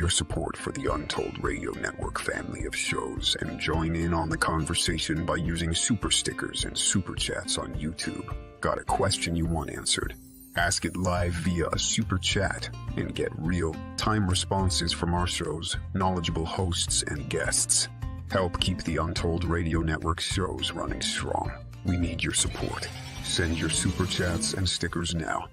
your support for the Untold Radio Network family of shows and join in on the conversation by using super stickers and super chats on YouTube. Got a question you want answered? Ask it live via a super chat and get real-time responses from our show's knowledgeable hosts and guests. Help keep the Untold Radio Network shows running strong. We need your support. Send your super chats and stickers now.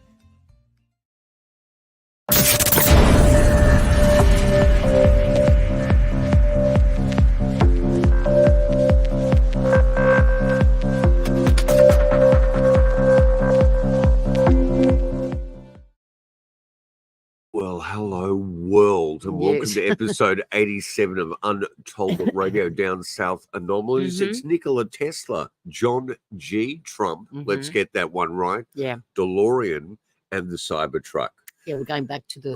Well, hello world, and welcome to episode 87 of Untold Radio Down South Anomalies. It's Nikola Tesla, John G. Trump, let's get that one right, Delorean, and the Cybertruck. Yeah, we're going back to the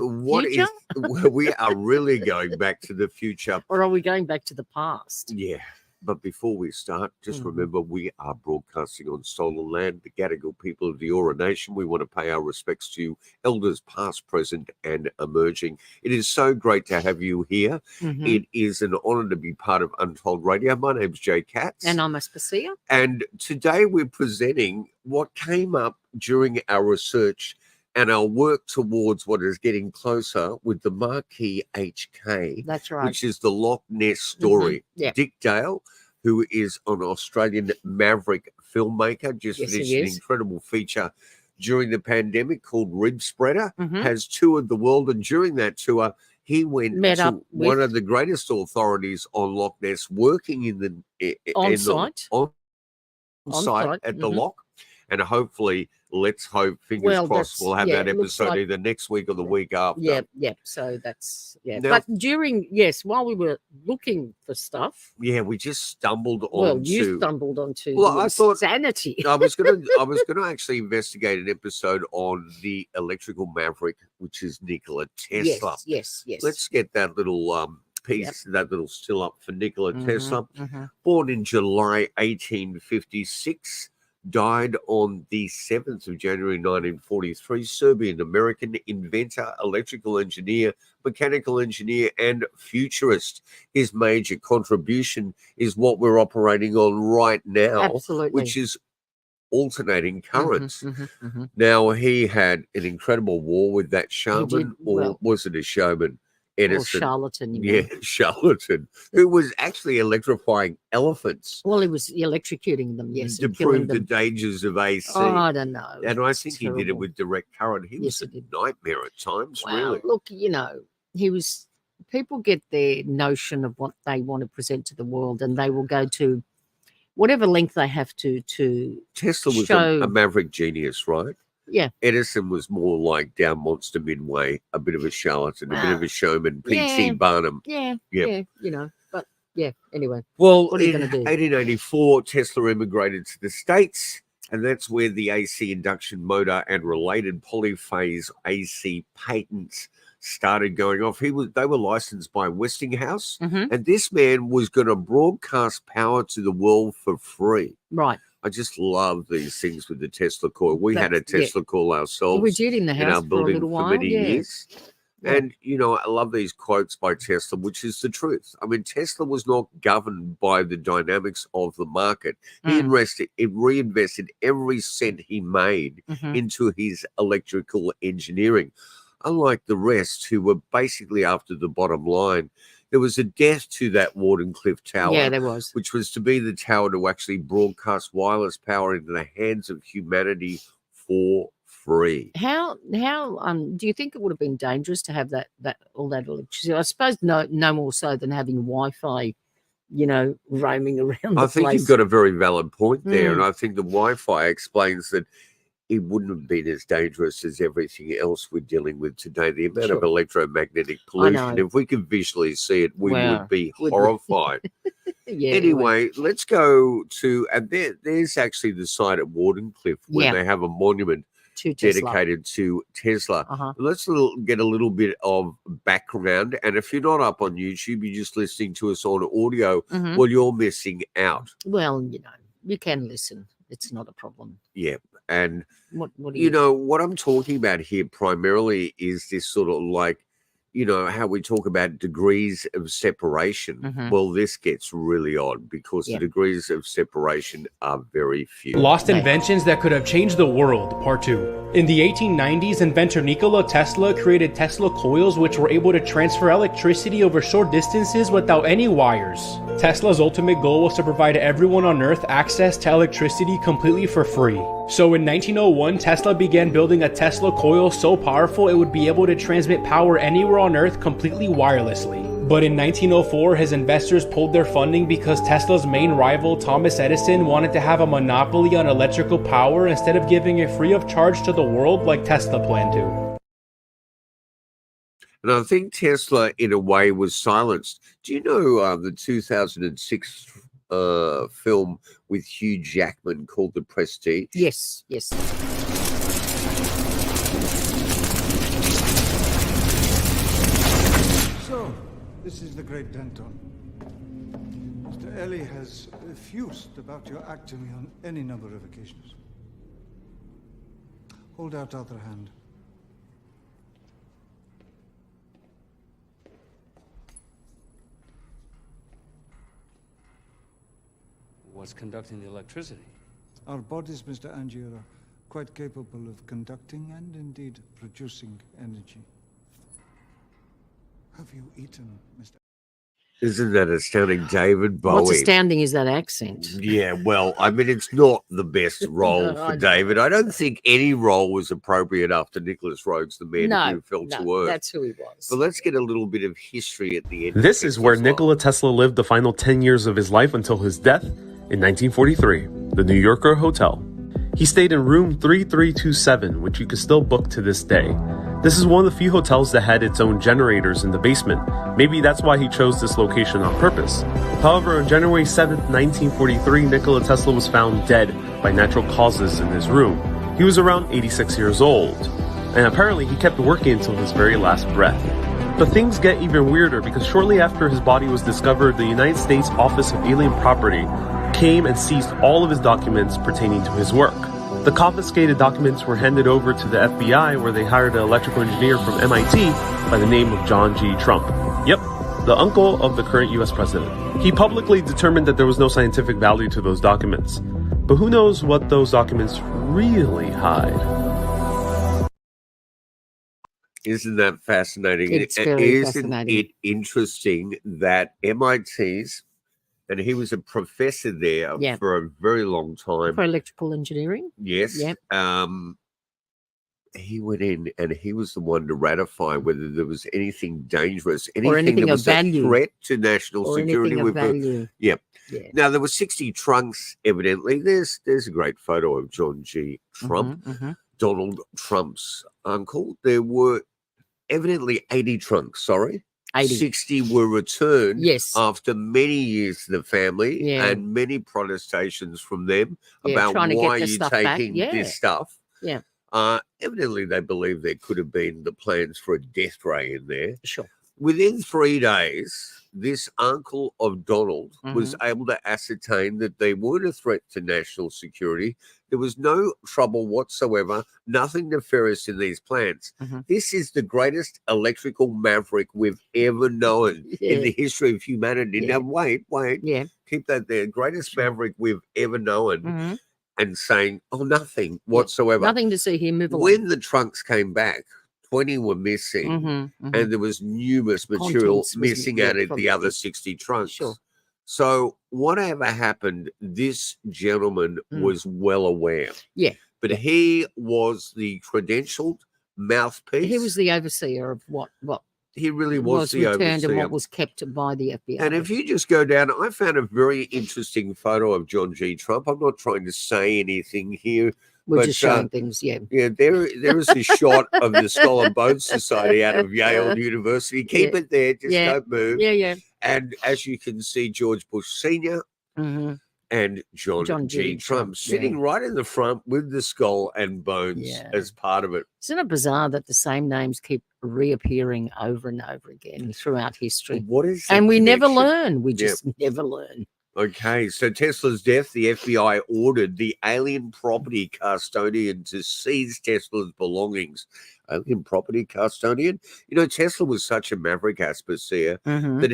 future? We are really going back to the future. Or are we going back to the past? Yeah. But before we start, just remember we are broadcasting on stolen land, the Gadigal people of the Eora Nation. We want to pay our respects to elders past, present, and emerging. It is so great to have you here. It is an honor to be part of Untold Radio. My name's Jay Katz. And I'm Aspasia. And today we're presenting what came up during our research and our work towards what is getting closer with the Marquee HK. That's right. Which is the Loch Ness story. Dick Dale, who is an Australian maverick filmmaker, just finished an incredible feature during the pandemic called Rib Spreader, has toured the world. And during that tour, he went to one of the greatest authorities on Loch Ness, working in the on site at the Loch. And hopefully, let's hope, fingers crossed, we'll have that episode either next week or the week after. So that's, Now, but during, while we were looking for stuff. We just stumbled onto. Well, you stumbled onto I thought sanity. I was gonna actually investigate an episode on the electrical maverick, which is Nikola Tesla. Yes. Let's get that little piece, that little still up for Nikola Tesla. Born in July 1856. Died on the 7th of January 1943, Serbian-American inventor, electrical engineer, mechanical engineer, and futurist. His major contribution is what we're operating on right now, which is alternating currents. Now, he had an incredible war with that Sharman, was it a showman? Edison. Or charlatan. Charlatan, who was actually electrifying elephants. Well, he was electrocuting them, to prove the dangers of AC. Oh, I don't know. And I think he did it with direct current. He was a nightmare at times, really. Look, people get their notion of what they want to present to the world, and they will go to whatever length they have to Tesla was show... a maverick genius, right? Yeah. Edison was more like down Monster Midway, a bit of a charlatan, a bit of a showman, P.T. Barnum. But anyway. Well, what are you going to do? 1884, Tesla immigrated to the States, and that's where the AC induction motor and related polyphase AC patents started going off. They were licensed by Westinghouse, and this man was going to broadcast power to the world for free. Right. I just love these things with the Tesla coil. We had a Tesla coil ourselves. Well, we did in the house in our building for many years. And, I love these quotes by Tesla, which is the truth. I mean, Tesla was not governed by the dynamics of the market. He reinvested every cent he made into his electrical engineering. Unlike the rest, who were basically after the bottom line, there was a death to that Wardenclyffe Tower. Yeah, there was. Which was to be the tower to actually broadcast wireless power into the hands of humanity for free. How do you think it would have been dangerous to have that all that electricity? I suppose no more so than having Wi-Fi, roaming around the I think place. you've got a very valid point there, and I think the Wi-Fi explains that it wouldn't have been as dangerous as everything else we're dealing with today. The amount of electromagnetic pollution, if we could visually see it, we would be horrified. Anyway, let's go to, and there's actually the site at Wardenclyffe where they have a monument dedicated to Tesla. Let's get a little bit of background. And if you're not up on YouTube, you're just listening to us on audio, well, you're missing out. Well, you can listen. It's not a problem. Yeah. And, what what I'm talking about here primarily is this sort of like you know, how we talk about degrees of separation. Well, this gets really odd because the degrees of separation are very few. Lost inventions that could have changed the world, part 2. In the 1890s, inventor Nikola Tesla created Tesla coils, which were able to transfer electricity over short distances without any wires. Tesla's ultimate goal was to provide everyone on Earth access to electricity completely for free. So in 1901, Tesla began building a Tesla coil so powerful it would be able to transmit power anywhere on Earth completely wirelessly. But in 1904, his investors pulled their funding because Tesla's main rival, Thomas Edison, wanted to have a monopoly on electrical power instead of giving it free of charge to the world like Tesla planned to. And I think Tesla, in a way, was silenced. Do you know the 2006 film with Hugh Jackman called The Prestige? Yes, yes. So, this is the great Denton. Mr. Ellie has effused about your act to me on any number of occasions. Hold out other hand. What's conducting the electricity? Our bodies, Mr. Angier, are quite capable of conducting and indeed producing energy. Have you eaten, Mr. Isn't that astounding, David Bowie? What's astounding is that accent. Yeah, well, I mean, it's not the best role for David. I don't think any role was appropriate after Nicholas Rhodes, the man who fell to earth. That's who he was. But let's get a little bit of history at the end. This is where Nikola Tesla lived the final 10 years of his life until his death in 1943, the New Yorker Hotel. He stayed in room 3327, which you can still book to this day. This is one of the few hotels that had its own generators in the basement. Maybe that's why he chose this location on purpose. However, on January 7th, 1943, Nikola Tesla was found dead by natural causes in his room. He was around 86 years old, and apparently he kept working until his very last breath. But things get even weirder because shortly after his body was discovered, the United States Office of Alien Property came and seized all of his documents pertaining to his work. The confiscated documents were handed over to the FBI, where they hired an electrical engineer from MIT by the name of John G. Trump. Yep, the uncle of the current US president. He publicly determined that there was no scientific value to those documents. But who knows what those documents really hide? Isn't that fascinating? It's very fascinating. Isn't it interesting that MIT's, and he was a professor there for a very long time. For electrical engineering? Yes. Yep. He went in and he was the one to ratify whether there was anything dangerous, anything that of was value. a threat to national Or security. anything of value. Yep. Yeah. Now, there were 60 trunks, evidently. There's a great photo of John G. Trump, Donald Trump's uncle. There were evidently 80 trunks, 80. 60 were returned after many years to the family and many protestations from them about why you're taking this stuff. Yeah. Evidently, they believe there could have been the plans for a death ray in there. Sure. Within 3 days, this uncle of Donald was able to ascertain that they weren't a threat to national security. There was no trouble whatsoever, nothing nefarious in these plans. This is the greatest electrical maverick we've ever known in the history of humanity. Now, wait. Keep that there. Greatest maverick we've ever known. And saying, nothing whatsoever. Nothing to see here move along. When the trunks came back, 20 were missing, and there was numerous material missing out of the other 60 trunks. Sure. So whatever happened, this gentleman was well aware. Yeah. But he was the credentialed mouthpiece. He was the overseer of what he really was the returned overseer. And what was kept by the FBI. And if you just go down, I found a very interesting photo of John G. Trump. I'm not trying to say anything here. We're just showing things, Yeah, there is a shot of the Skull and Bones Society out of Yale University. Keep it there, just don't move. Yeah. And as you can see, George Bush Sr. And John G. Trump sitting right in the front with the skull and bones as part of it. Isn't it bizarre that the same names keep reappearing over and over again throughout history? What is that and we never connection? learn. We just never learn. Okay, so Tesla's death, the FBI ordered the alien property custodian to seize Tesla's belongings. Alien property custodian? You know, Tesla was such a maverick, Aspersia, that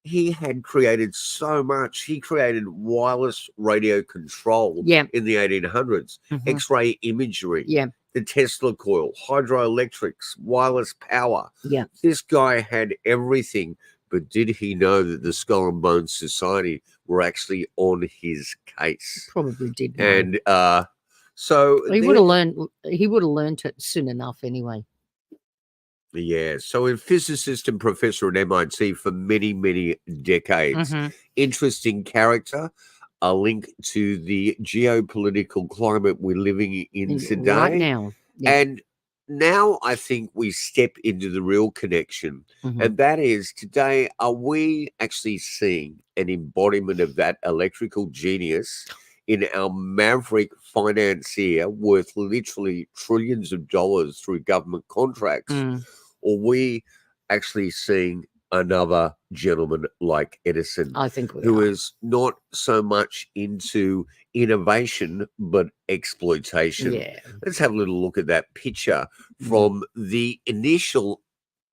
he had created so much. He created wireless radio control in the 1800s, X-ray imagery, the Tesla coil, hydroelectrics, wireless power. Yeah. This guy had everything. But did he know that the Skull and Bones Society were actually on his case? Probably did. Know. And so he would have learned. He would have learned it soon enough, anyway. Yeah. So a physicist and professor at MIT for many, many decades. Interesting character. A link to the geopolitical climate we're living in today. Right now. Yeah. And now I think we step into the real connection, and that is today, are we actually seeing an embodiment of that electrical genius in our maverick financier worth literally trillions of dollars through government contracts, or we actually seeing another gentleman like Edison, I think who is not so much into innovation but exploitation? Yeah. Let's have a little look at that picture from the initial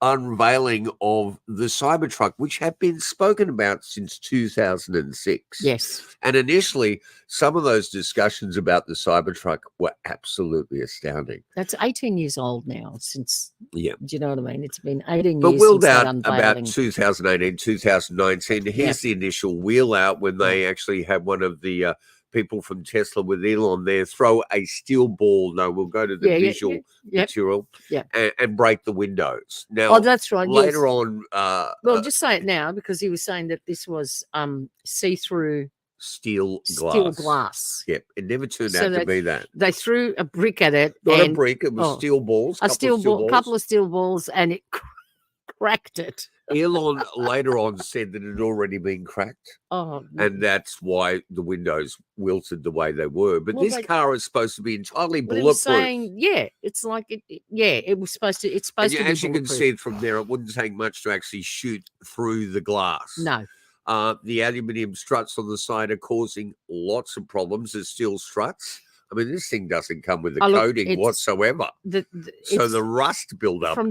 unveiling of the Cybertruck, which had been spoken about since 2006. Yes. And initially, some of those discussions about the Cybertruck were absolutely astounding. That's 18 years old now since, Yeah. do you know what I mean? It's been 18 But years wheeled since out that unveiling. about 2018, 2019. Here's the initial wheel out when they actually had one of the people from Tesla with Elon there throw a steel ball. No, we'll go to the visual material and break the windows. Now, that's right. Later on, well, just say it now because he was saying that this was see-through steel glass. Yep, it never turned out to be that. They threw a brick at it. Not a brick; it was steel balls. A couple of steel balls, and it cracked it. Elon later on said that it had already been cracked. And that's why the windows wilted the way they were. But this car is supposed to be entirely bulletproof. Saying, it's like it was supposed to. It's supposed to be as you can see it from there, it wouldn't take much to actually shoot through the glass. No. The aluminium struts on the side are causing lots of problems as steel struts. I mean, this thing doesn't come with a coating whatsoever. So the rust buildup from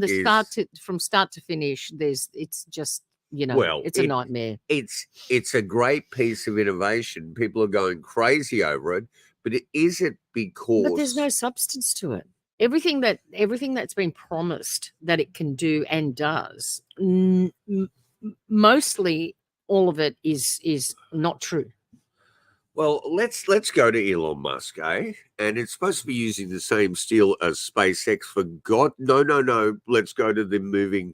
start to finish. It's just it's a nightmare. It's a great piece of innovation. People are going crazy over it, but is it because? But there's no substance to it. Everything that's been promised that it can do and does, mostly all of it is not true. Well, let's go to Elon Musk, eh? And it's supposed to be using the same steel as SpaceX. For God, no. Let's go to the moving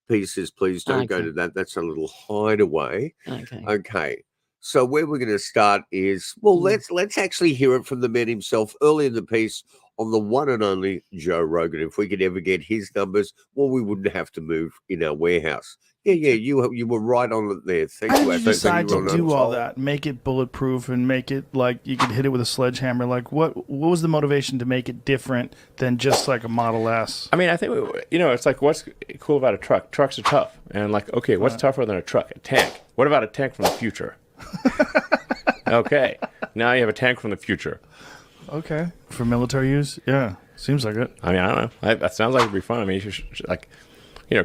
pieces, please. Don't go to that. That's a little hideaway. Okay. So where we're going to start is, let's actually hear it from the man himself early in the piece on the one and only Joe Rogan. If we could ever get his numbers, we wouldn't have to move in our warehouse. Yeah, you were right on it there. Thank you. How did you decide to do all that? Make it bulletproof and make it like you could hit it with a sledgehammer. Like, what was the motivation to make it different than just like a Model S? I mean, I think, it's like, what's cool about a truck? Trucks are tough. And like, okay, what's tougher than a truck? A tank. What about a tank from the future? Okay, now you have a tank from the future. Okay, for military use? Yeah, seems like it. I mean, I don't know. That sounds like it'd be fun. I mean, you should like,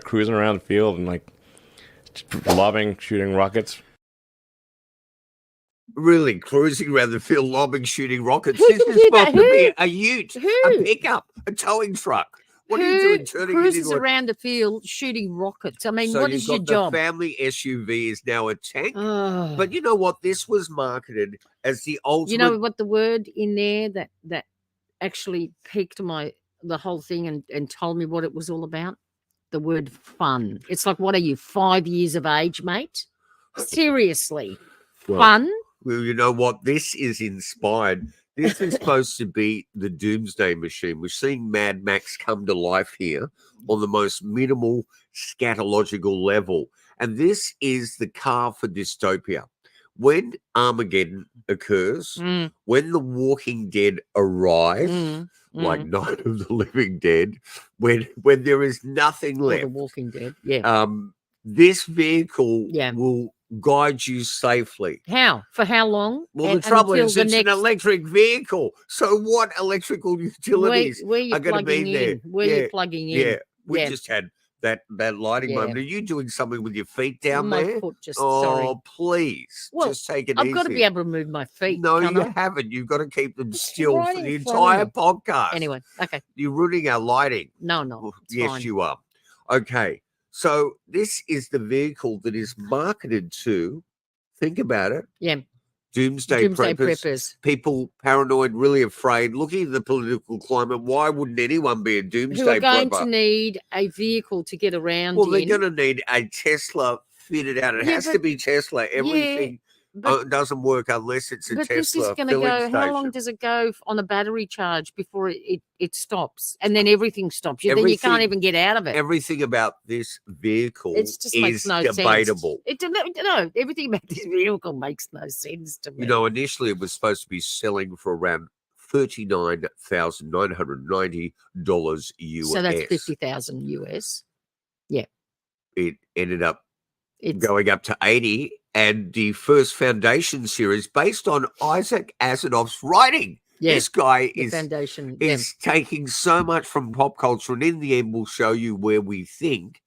cruising around the field and like, lobbing, shooting rockets. Really, cruising around the field, lobbing, shooting rockets. This is supposed to be a ute, a pickup, a towing truck. What are you doing? Turning cruises around the field shooting rockets? I mean, what is your job? The family SUV is now a tank. But you know what? This was marketed as the ultimate. You know what the word in there that actually piqued the whole thing and told me what it was all about? The word fun. It's like, what are you, 5 years of age, mate? Seriously. Fun? Well, you know what? This is inspired. This is supposed to be the doomsday machine. We're seeing Mad Max come to life here on the most minimal scatological level. And this is the car for dystopia. When Armageddon occurs, when the Walking Dead arrive, like Night of the Living Dead, when there is nothing left. The Walking Dead, yeah. This vehicle will guide you safely. How? For how long? Well, the trouble is until it's an electric vehicle. So what electrical utilities where you are going to be plugging there? in? Where you plugging in? Yeah, we Yeah. just had that lighting Yeah. moment. Are you doing something with your feet down My there? foot just, Oh, sorry. please, Well, just take it I've easy. got to be able to move my feet. No, can't you I? haven't. You've got to keep them It's still right for the in front of entire me. podcast. Anyway, okay. You're ruining our lighting. No, Well, it's yes, fine. you are. Okay, so this is the vehicle that is marketed to, think about it, Yeah. doomsday preppers, people paranoid, really afraid, looking at the political climate. Why wouldn't anyone be a doomsday Who are going prepper? to need a vehicle to get around Well, they're in. going to need a Tesla fitted out. It Yeah, has to but- be Tesla. Everything doesn't work unless it's a But Tesla this is going to filling go. station. How long does it go on a battery charge before it stops, and then everything stops? Then you can't even get out of it. Everything about this vehicle It just makes is no debatable. sense. No, everything about this vehicle makes no sense to me. You know, initially it was supposed to be selling for around $39,990 US. So that's 50,000 US. Yeah. It ended up going up to 80, and the first Foundation series based on Isaac Asimov's writing. Yeah, This guy the is Foundation taking so much from pop culture, and in the end we'll show you where we think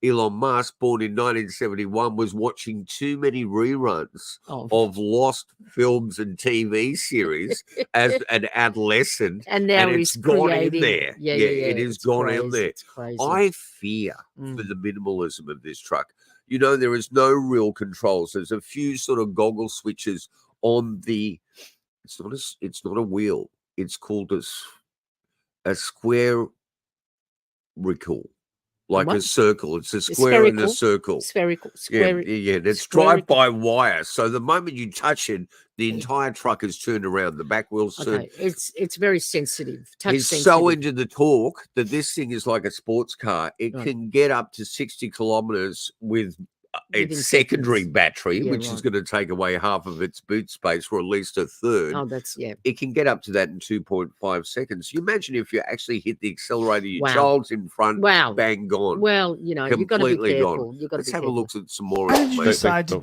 Elon Musk, born in 1971, was watching too many reruns of lost films and TV series as an adolescent, and now it's he's gone in creating- there. Yeah, It is it's gone in crazy, there. it's crazy. I fear for the minimalism of this truck. You know, there is no real controls. There's a few sort of goggle switches on the. It's not a wheel. It's called a square recall. Like a What? circle. It's a square in a Spherical? circle. Spherical. Yeah. It's drive-by wire. So the moment you touch it, the entire truck is turned around. The back wheel's turned. Okay, it's very sensitive. Touch He's sensitive. so into the torque that this thing is like a sports car. It Right. can get up to 60 kilometers with Within its secondary seconds. battery, Yeah, which is right. going to take away half of its boot space, or at least a third. Oh, that's It can get up to that in 2.5 seconds. You imagine if you actually hit the accelerator, your Wow. child's in front, Wow. bang, gone. Well, you know, you've got to be Completely careful. gone. You've got to Let's be have careful. a look at some more How did you information decide to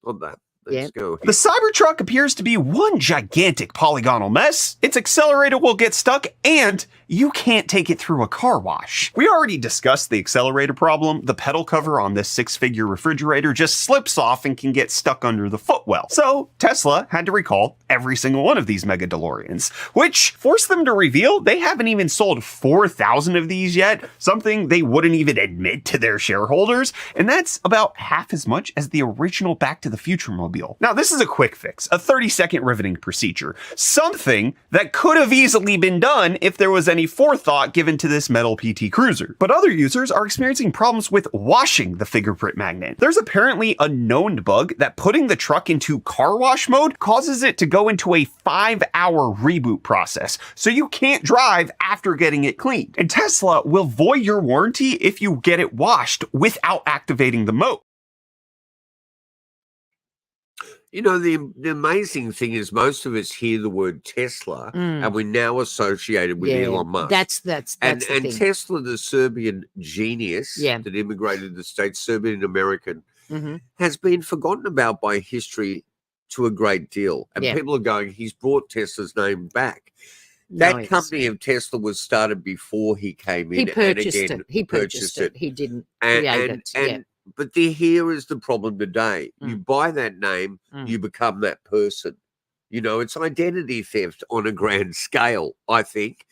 on that. Let's go. The Cybertruck appears to be one gigantic polygonal mess. Its accelerator will get stuck, and you can't take it through a car wash. We already discussed the accelerator problem. The pedal cover on this 6-figure refrigerator just slips off and can get stuck under the footwell. So Tesla had to recall every single one of these mega DeLoreans, which forced them to reveal they haven't even sold 4,000 of these yet, something they wouldn't even admit to their shareholders, and that's about half as much as the original Back to the Future mobile. Now, this is a quick fix, a 30-second riveting procedure, something that could have easily been done if there was any forethought given to this metal PT Cruiser. But other users are experiencing problems with washing the fingerprint magnet. There's apparently a known bug that putting the truck into car wash mode causes it to go into a 5-hour reboot process, so you can't drive after getting it cleaned. And Tesla will void your warranty if you get it washed without activating the mode. You know, the amazing thing is most of us hear the word Tesla and we now associate it with Elon Musk. That's and the thing. Tesla, the Serbian genius that immigrated to the States, Serbian American, has been forgotten about by history to a great deal. And people are going, he's brought Tesla's name back. That company of Tesla was started before he came in. He purchased and again, it. He purchased it. He didn't create it. But here is the problem today. You buy that name, you become that person. You know, it's identity theft on a grand scale, I think.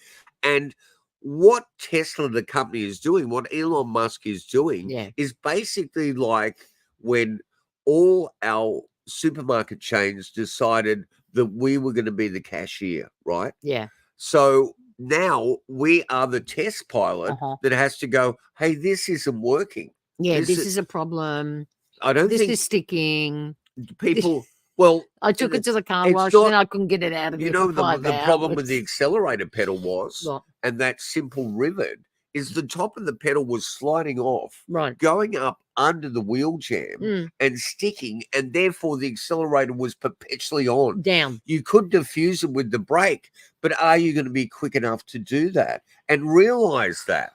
And what Tesla, the company, is doing, what Elon Musk is doing, is basically like when all our supermarket chains decided that we were going to be the cashier, right? Yeah. So now we are the test pilot that has to go, hey, this isn't working. Yeah, this is a problem. I don't think think this is sticking. People. Well, I took it to the car it's wash, not- and I couldn't get it out of you there know, for 5 the problem with hours. the accelerator pedal was, What? and that simple rivet is the top of the pedal was sliding off, right, going up under the wheel jam and sticking, and therefore the accelerator was perpetually on. Down. You could diffuse it with the brake, but are you going to be quick enough to do that and realize that?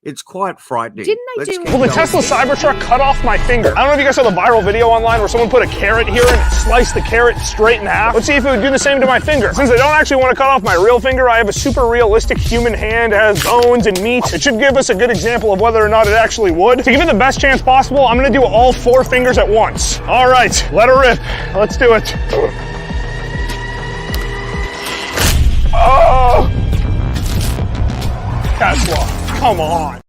It's quite frightening. Didn't they do Well, the Tesla Cybertruck cut off my finger. I don't know if you guys saw the viral video online where someone put a carrot here and sliced the carrot straight in half. Let's see if it would do the same to my finger. Since they don't actually want to cut off my real finger, I have a super realistic human hand. It has bones and meat. It should give us a good example of whether or not it actually would. To give it the best chance possible, I'm going to do all 4 fingers at once. All right, let her rip. Let's do it. Oh! Tesla, come on.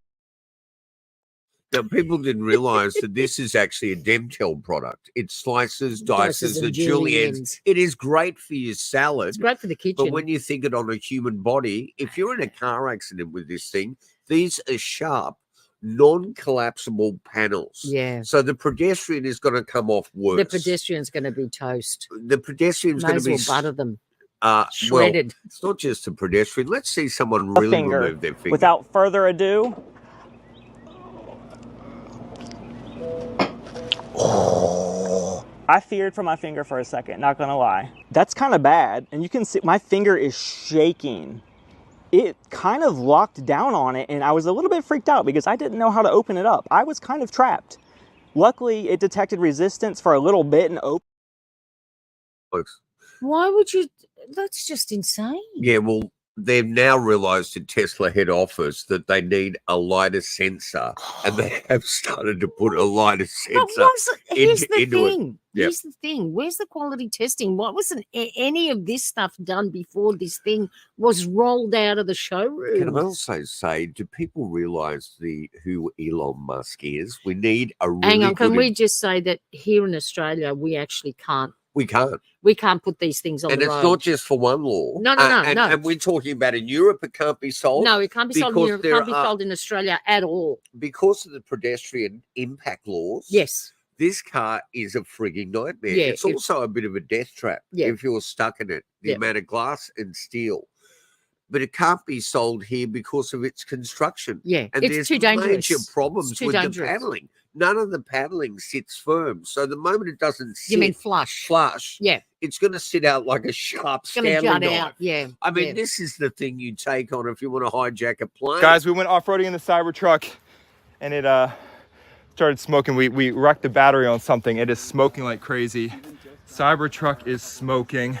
Now, people didn't realize that this is actually a Demtel product. It slices, dices, and juliennes. It is great for your salad. It's great for the kitchen. But when you think it on a human body, if you're in a car accident with this thing, these are sharp, non-collapsible panels. Yeah. So the pedestrian is going to come off worse. The pedestrian's going to be toast. The pedestrian's going to be butter them. Shredded. Well, it's not just a pedestrian. Let's see someone really remove their finger. Without further ado. I feared for my finger for a second, not gonna lie. That's kind of bad, and you can see my finger is shaking. It kind of locked down on it, and I was a little bit freaked out because I didn't know how to open it up. I was kind of trapped. Luckily, it detected resistance for a little bit and opened. Why would you? That's just insane. Yeah, well, they've now realized at Tesla head office that they need a lighter sensor, and they have started to put a lighter sensor Here's the into thing. it. Yep. Here's the thing. Where's the quality testing? Why wasn't any of this stuff done before this thing was rolled out of the showroom? Can I also say, do people realize who Elon Musk is? We need a really Hang on, can we just say that here in Australia, we actually can't. We can't. We can't put these things on and the it's road. not just for one law. No. And we're talking about in Europe, it can't be sold. No, it can't be sold in Europe. It can't be sold in Australia at all. Because of the pedestrian impact laws. Yes. This car is a frigging nightmare. Yeah, it's also a bit of a death trap if you're stuck in it. The amount of glass and steel. But it can't be sold here because of its construction. Yeah, and it's too dangerous. Major problems with dangerous. the paneling. None of the paneling sits firm. So the moment it doesn't sit, you mean flush? Flush. Yeah. It's going to sit out like a sharp Stanley jut knife. out. Yeah. I mean, this is the thing you take on if you want to hijack a plane. Guys, we went off-roading in the Cybertruck, and it started smoking. We wrecked the battery on something. It is smoking like crazy. Cybertruck is smoking.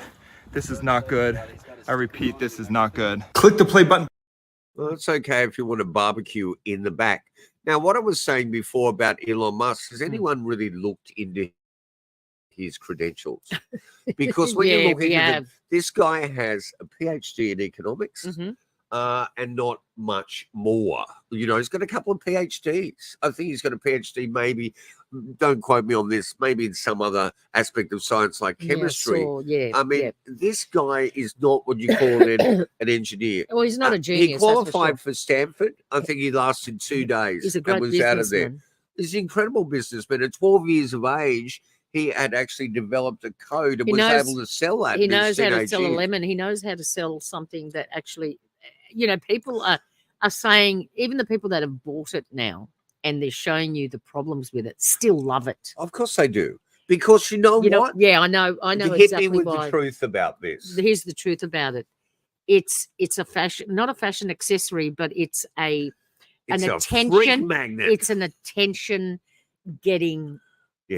This is not good. I repeat, this is not good. Click the play button. Well, it's okay if you want to barbecue in the back. Now, what I was saying before about Elon Musk, has anyone really looked into his credentials? Because when you look into them, this guy has a PhD in economics and not much more. You know, he's got a couple of PhDs. I think he's got a PhD, maybe, don't quote me on this, maybe in some other aspect of science like chemistry. I mean, this guy is not what you call an engineer. Well, he's not a genius. He qualified for Stanford. I think he lasted 2 days. He's a great and was out of there. businessman. He's an incredible businessman. At 12 years of age, he had actually developed a code and He was knows- able to sell that. He in his knows how to teenage sell a years. lemon. He knows how to sell something that actually, you know, people are saying, even the people that have bought it now and they're showing you the problems with it, still love it. Of course they do. Because you know what? Yeah, I know Hit exactly me with why. the truth about this. Here's the truth about it. It's a fashion, not a fashion accessory, but it's an It's a attention freak magnet. It's an attention getting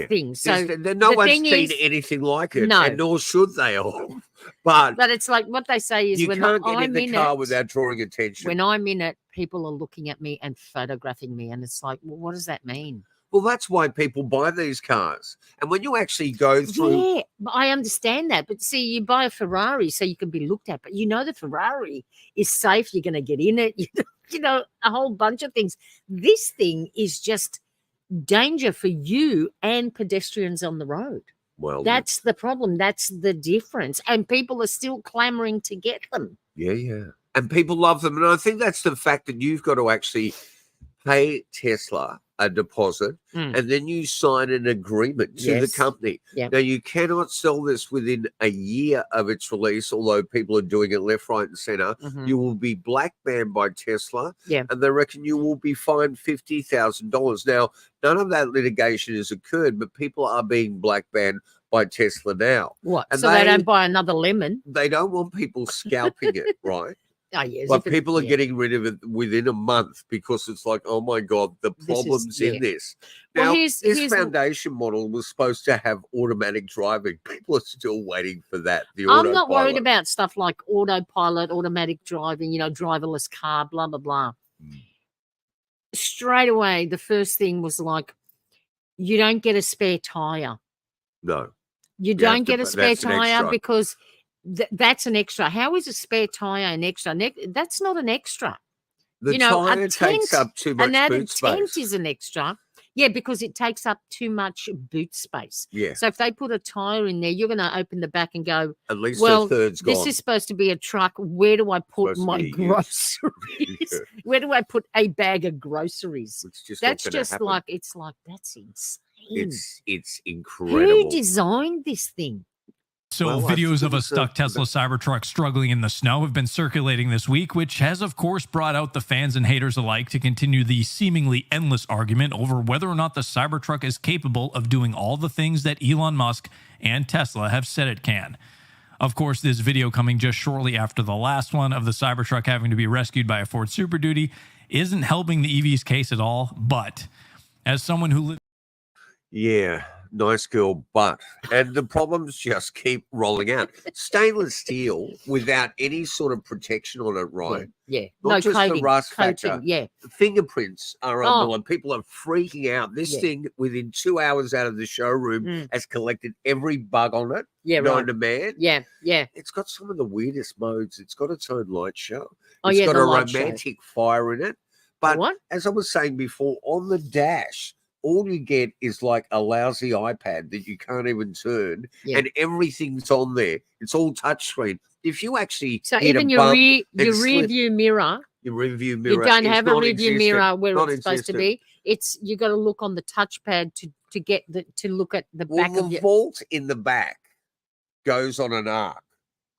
thing. So no the one's thing seen is- anything like it, No. and nor should they all. But it's like what they say is you when can't get I'm in the in car it, without drawing attention. when I'm in it, people are looking at me and photographing me, and it's like, well, what does that mean? Well, that's why people buy these cars. And when you actually go through, Yeah, but I understand that. But see, you buy a Ferrari so you can be looked at, but you know the Ferrari is safe. You're going to get in it. You know, a whole bunch of things. This thing is just danger for you and pedestrians on the road. well, That's the problem. That's the difference. And people are still clamoring to get them. yeah. And people love them. And I think that's the fact that you've got to actually pay Tesla a deposit and then you sign an agreement to the Yes. company. Yep. Now, you cannot sell this within a year of its release, although people are doing it left, right, and center. Mhm. You will be black banned by Tesla, Yeah. and they reckon you will be fined $50,000. Now, none of that litigation has occurred, but people are being black banned by Tesla now. What? And So they don't buy another lemon. They don't want people scalping it, right? Oh, yes. But people are getting rid of it within a month because it's like, oh my God, the problems in this. Now, Well, this here's foundation model was supposed to have automatic driving. People are still waiting for that. I'm not worried about stuff like autopilot, automatic driving, driverless car, blah, blah, blah. Straight away, the first thing was like, you don't get a spare tire. No. You don't get a spare tire because that's an extra. How is a spare tire an extra? That's not an extra. The tire takes up too much boot space. A tent is an extra. Yeah, because it takes up too much boot space. Yeah. So if they put a tire in there, you're going to open the back and go, at least well, a third's gone. This is supposed to be a truck. Where do I put my groceries? Where do I put a bag of groceries? That's just like, it's like, that's insane. It's incredible. Who designed this thing? So videos of a stuck Tesla Cybertruck struggling in the snow have been circulating this week, which has, of course, brought out the fans and haters alike to continue the seemingly endless argument over whether or not the Cybertruck is capable of doing all the things that Elon Musk and Tesla have said it can. Of course, this video coming just shortly after the last one of the Cybertruck having to be rescued by a Ford Super Duty isn't helping the EV's case at all, but as someone who lives... Yeah. Nice girl, but and the problems just keep rolling out. Stainless steel without any sort of protection on it, right? Yeah. Not just coating, the rust factor. Yeah. Fingerprints are unbelievable. People are freaking out. This thing, within 2 hours out of the showroom, has collected every bug on it. Yeah, known to man. Yeah, yeah. It's got some of the weirdest modes. It's got its own light show. It's got a romantic romantic fire in it. But as I was saying before, on the dash, all you get is like a lousy iPad that you can't even turn, and everything's on there. It's all touchscreen. If you actually even your rear view mirror, you don't have a rear view mirror where it's supposed to be. It's you got to look on the touchpad to get to look at the back of the vault in the back goes on an arc.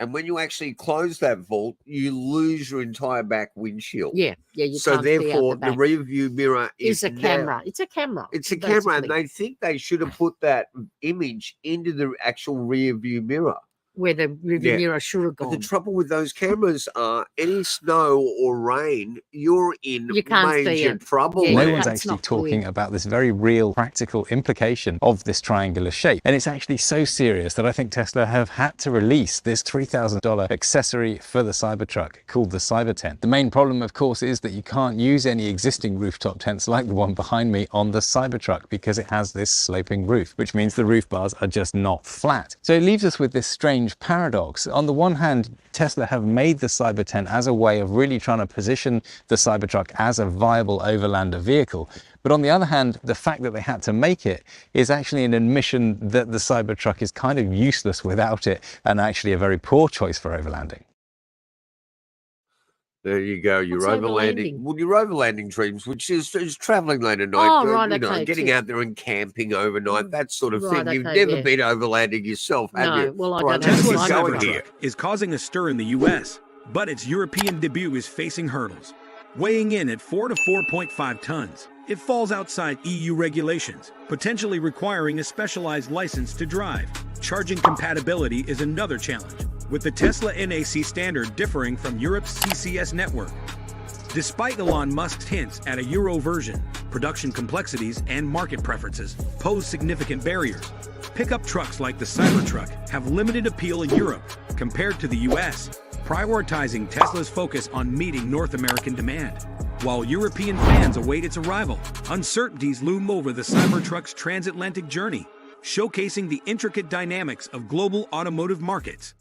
And when you actually close that vault, you lose your entire back windshield. Yeah, yeah. You so can't see therefore, out the rear view mirror is a camera. It's a camera. It's a camera, and they think they should have put that image into the actual rear view mirror. Where the rear view mirror should have gone. But the trouble with those cameras are any snow or rain, you're in major trouble. No one's actually talking about this very real practical implication of this triangular shape. And it's actually so serious that I think Tesla have had to release this $3,000 accessory for the Cybertruck called the Cyber Tent. The main problem, of course, is that you can't use any existing rooftop tents like the one behind me on the Cybertruck because it has this sloping roof, which means the roof bars are just not flat. So it leaves us with this strange paradox. On the one hand, Tesla have made the Cyber Tent as a way of really trying to position the Cybertruck as a viable overlander vehicle. But on the other hand, the fact that they had to make it is actually an admission that the Cybertruck is kind of useless without it and actually a very poor choice for overlanding. There you go. Your overlanding. Well, your overlanding dreams, which is traveling late at night, getting out there and camping overnight, that sort of thing. You've never been overlanding yourself, have you? Well, I don't know. Tesla's Cybertruck is causing a stir in the U.S., but its European debut is facing hurdles. Weighing in at 4 to 4.5 tons, it falls outside EU regulations, potentially requiring a specialized license to drive. Charging compatibility is another challenge, with the Tesla NAC standard differing from Europe's CCS network. Despite Elon Musk's hints at a Euro version, production complexities and market preferences pose significant barriers. Pickup trucks like the Cybertruck have limited appeal in Europe compared to the US, prioritizing Tesla's focus on meeting North American demand. While European fans await its arrival, uncertainties loom over the Cybertruck's transatlantic journey, showcasing the intricate dynamics of global automotive markets.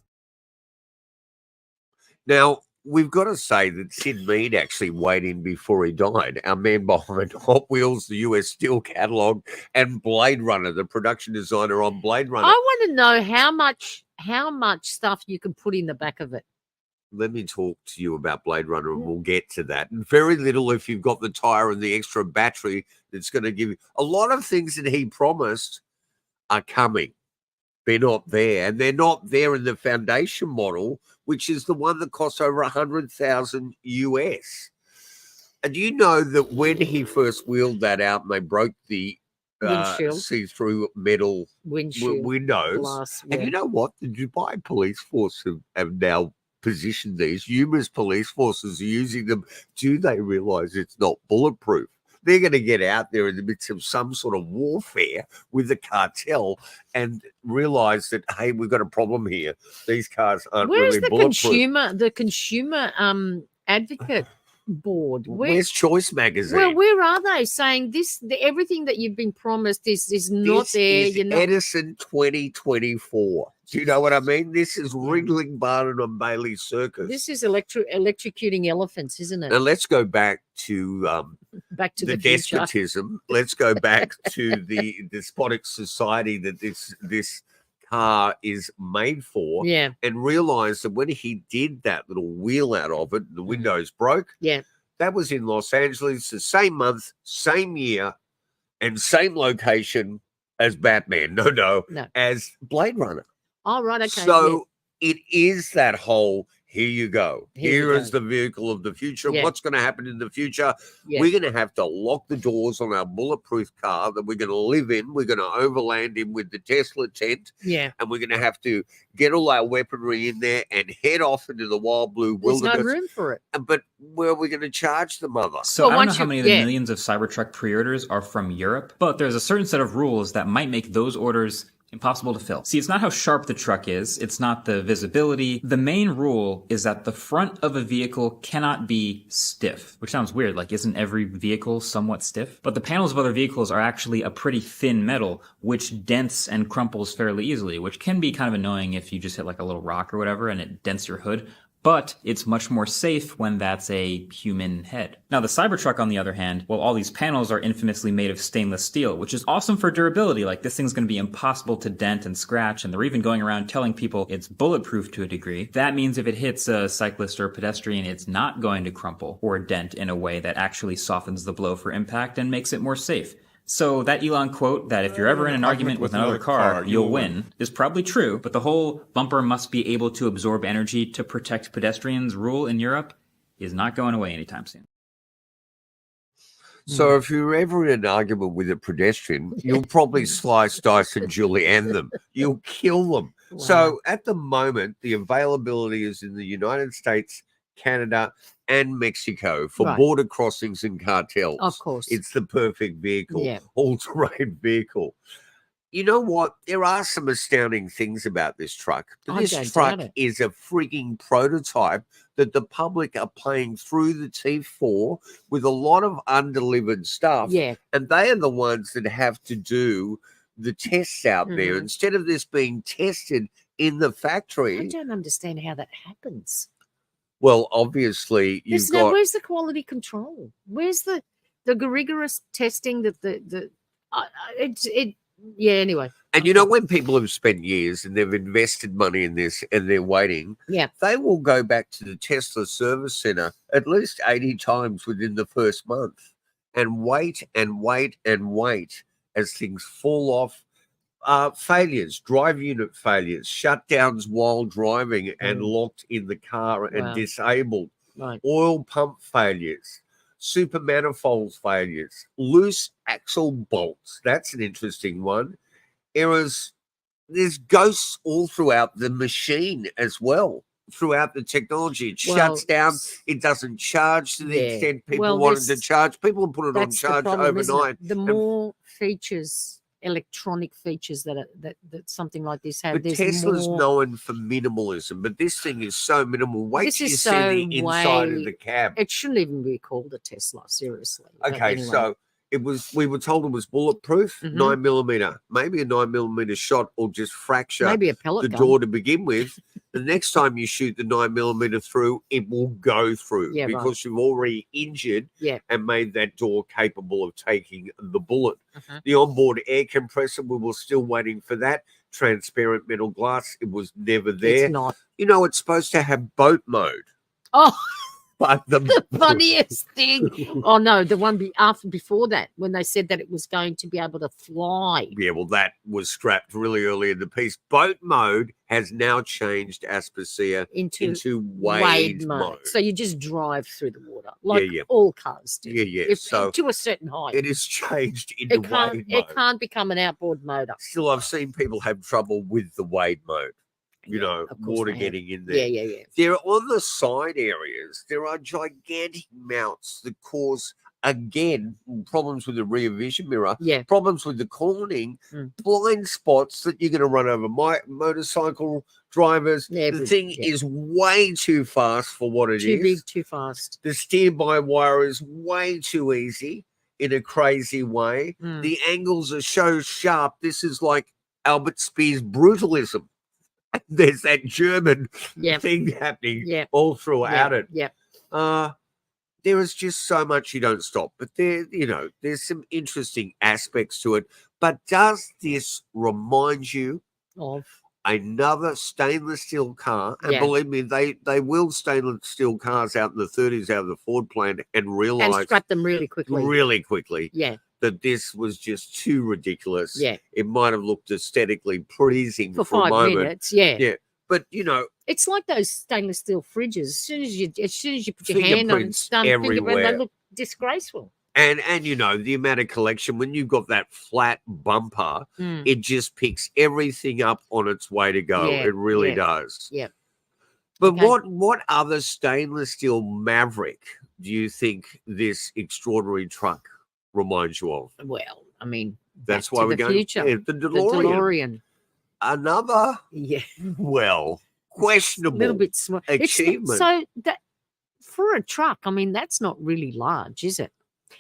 Now, we've got to say that Sid Mead actually weighed in before he died. Our man behind Hot Wheels, the US Steel catalog, and Blade Runner, the production designer on Blade Runner. I want to know how much stuff you can put in the back of it. Let me talk to you about Blade Runner, and we'll get to that. And very little if you've got the tire and the extra battery that's going to give you. A lot of things that he promised are coming. They're not there, and they're not there in the foundation model, which is the one that costs over $100,000 US. And you know that when he first wheeled that out and they broke the see-through metal windows, glass, and you know what? The Dubai police force have now positioned these. Numerous police forces are using them. Do they realize it's not bulletproof? They're going to get out there in the midst of some sort of warfare with the cartel and realize that, hey, we've got a problem here. These cars aren't Where's really the bulletproof. consumer advocate board? Where's Choice Magazine? Well, where are they saying this? Everything that you've been promised is not This there. is You're not. Edison 2024. Do you know what I mean? This is Ringling Barton and Bailey Circus. This is electrocuting elephants, isn't it? Now let's go back to Back to the the future. despotism. Let's go back to the despotic society that this car is made for. Yeah. And realize that when he did that little wheel out of it, the windows broke. Yeah. That was in Los Angeles, the same month, same year, and same location as Batman. No. As Blade Runner. Oh, right. Okay. So it is that whole, here you go. Here you Here is go. the vehicle of the future. Yeah. What's going to happen in the future? Yeah. We're going to have to lock the doors on our bulletproof car that we're going to live in. We're going to overland him with the Tesla tent. Yeah. And we're going to have to get all our weaponry in there and head off into the wild blue There's wilderness. no room for it. But where are we going to charge the mother? So I don't know how many of the millions of Cybertruck pre-orders are from Europe, but there's a certain set of rules that might make those orders impossible to fill. See, it's not how sharp the truck is. It's not the visibility. The main rule is that the front of a vehicle cannot be stiff, which sounds weird. Like, isn't every vehicle somewhat stiff? But the panels of other vehicles are actually a pretty thin metal, which dents and crumples fairly easily, which can be kind of annoying if you just hit like a little rock or whatever and it dents your hood. But it's much more safe when that's a human head. Now, the Cybertruck, on the other hand, well, all these panels are infamously made of stainless steel, which is awesome for durability. Like, this thing's going to be impossible to dent and scratch, and they're even going around telling people it's bulletproof to a degree. That means if it hits a cyclist or a pedestrian, it's not going to crumple or dent in a way that actually softens the blow for impact and makes it more safe. So that Elon quote that if you're ever in an argument with another car, you'll win is probably true, but the whole bumper must be able to absorb energy to protect pedestrians rule in Europe is not going away anytime soon. So if you're ever in an argument with a pedestrian, you'll probably slice, dice, and julienne them. You'll kill them. Wow. So at the moment, the availability is in the United States, Canada, and Mexico for Right. border crossings and cartels. Of course. It's the perfect vehicle, Yeah. all-terrain vehicle. You know what? There are some astounding things about this truck. But I this don't truck doubt it. is a freaking prototype that the public are playing through the teeth for with a lot of undelivered stuff. Yeah. And they are the ones that have to do the tests out there Mhm. instead of this being tested in the I factory. don't understand how that happens. Well, obviously, you've got. Where's the quality control? Where's the rigorous testing that yeah, anyway. And you know, when people have spent years and they've invested money in this and they're waiting, Yeah. they will go back to the Tesla service center at least 80 times within the first month and wait and wait and wait as things fall off. Failures, drive unit failures, shutdowns while driving and locked in the car and Wow. disabled, Right. oil pump failures, super manifolds failures, loose axle bolts. That's an interesting one. Errors. There's ghosts all throughout the machine as well. Throughout the technology, it Well, shuts down. It doesn't charge to the Yeah. extent people Well, wanted to this- charge. People put it on That's the charge problem, isn't it? overnight. The more features, electronic features that something like this have, But there's Tesla's more. known for minimalism, but this thing is so minimal. Wait This till you is see so the inside of way- the cab. It shouldn't even be called a Tesla, seriously. But Okay, anyway. so we were told it was bulletproof, Mhm. 9mm, maybe a 9mm shot or just fracture Maybe a pellet the gun. door to begin with. The next time you shoot the 9mm through, it will go through Yeah, right. because you've already injured Yeah. and made that door capable of taking the bullet. Mhm. The onboard air compressor, we were still waiting for that. Transparent metal glass, it was never there. It's not. You know, it's supposed to have boat mode, Oh, but the funniest thing. Oh no, the one before that, when they said that it was going to be able to fly. Yeah, well, that was scrapped really early in the piece. Boat mode has now changed Aspasia into wade mode. So you just drive through the water, like yeah. all cars do. Yeah. So to a certain height. it has changed into It can't. wade It mode. can't become an outboard motor. Still, I've seen people have trouble with the wade mode. water they have. getting in there. Yeah. There on the side areas, there are gigantic mounts that cause, again, problems with the rear vision mirror, problems with the cornering, blind spots that you're going to run over motorcycle drivers. The thing is way too fast for what it is. Too big, too fast. The steer-by wire is way too easy in a crazy way. The angles are so sharp. This is like Albert Speer's brutalism. There's that German thing happening all throughout it. There is just so much you don't stop. But there's some interesting aspects to it. But does this remind you of another stainless steel car? And believe me, they will stainless steel cars out in the 30s out of the Ford plant and realize and scrap them really quickly. That this was just too ridiculous. It might have looked aesthetically pleasing for 5 a moment. minutes. But it's like those stainless steel fridges. As soon as you put your hand on it, everywhere. they look disgraceful. And the amount of collection, when you've got that flat bumper, it just picks everything up on its way to go. It really does. But what other stainless steel maverick do you think this extraordinary truck reminds you of? Well, I mean, that's why we're going future. The DeLorean. Another questionable little bit small achievement. So that for a truck, I mean, that's not really large, is it?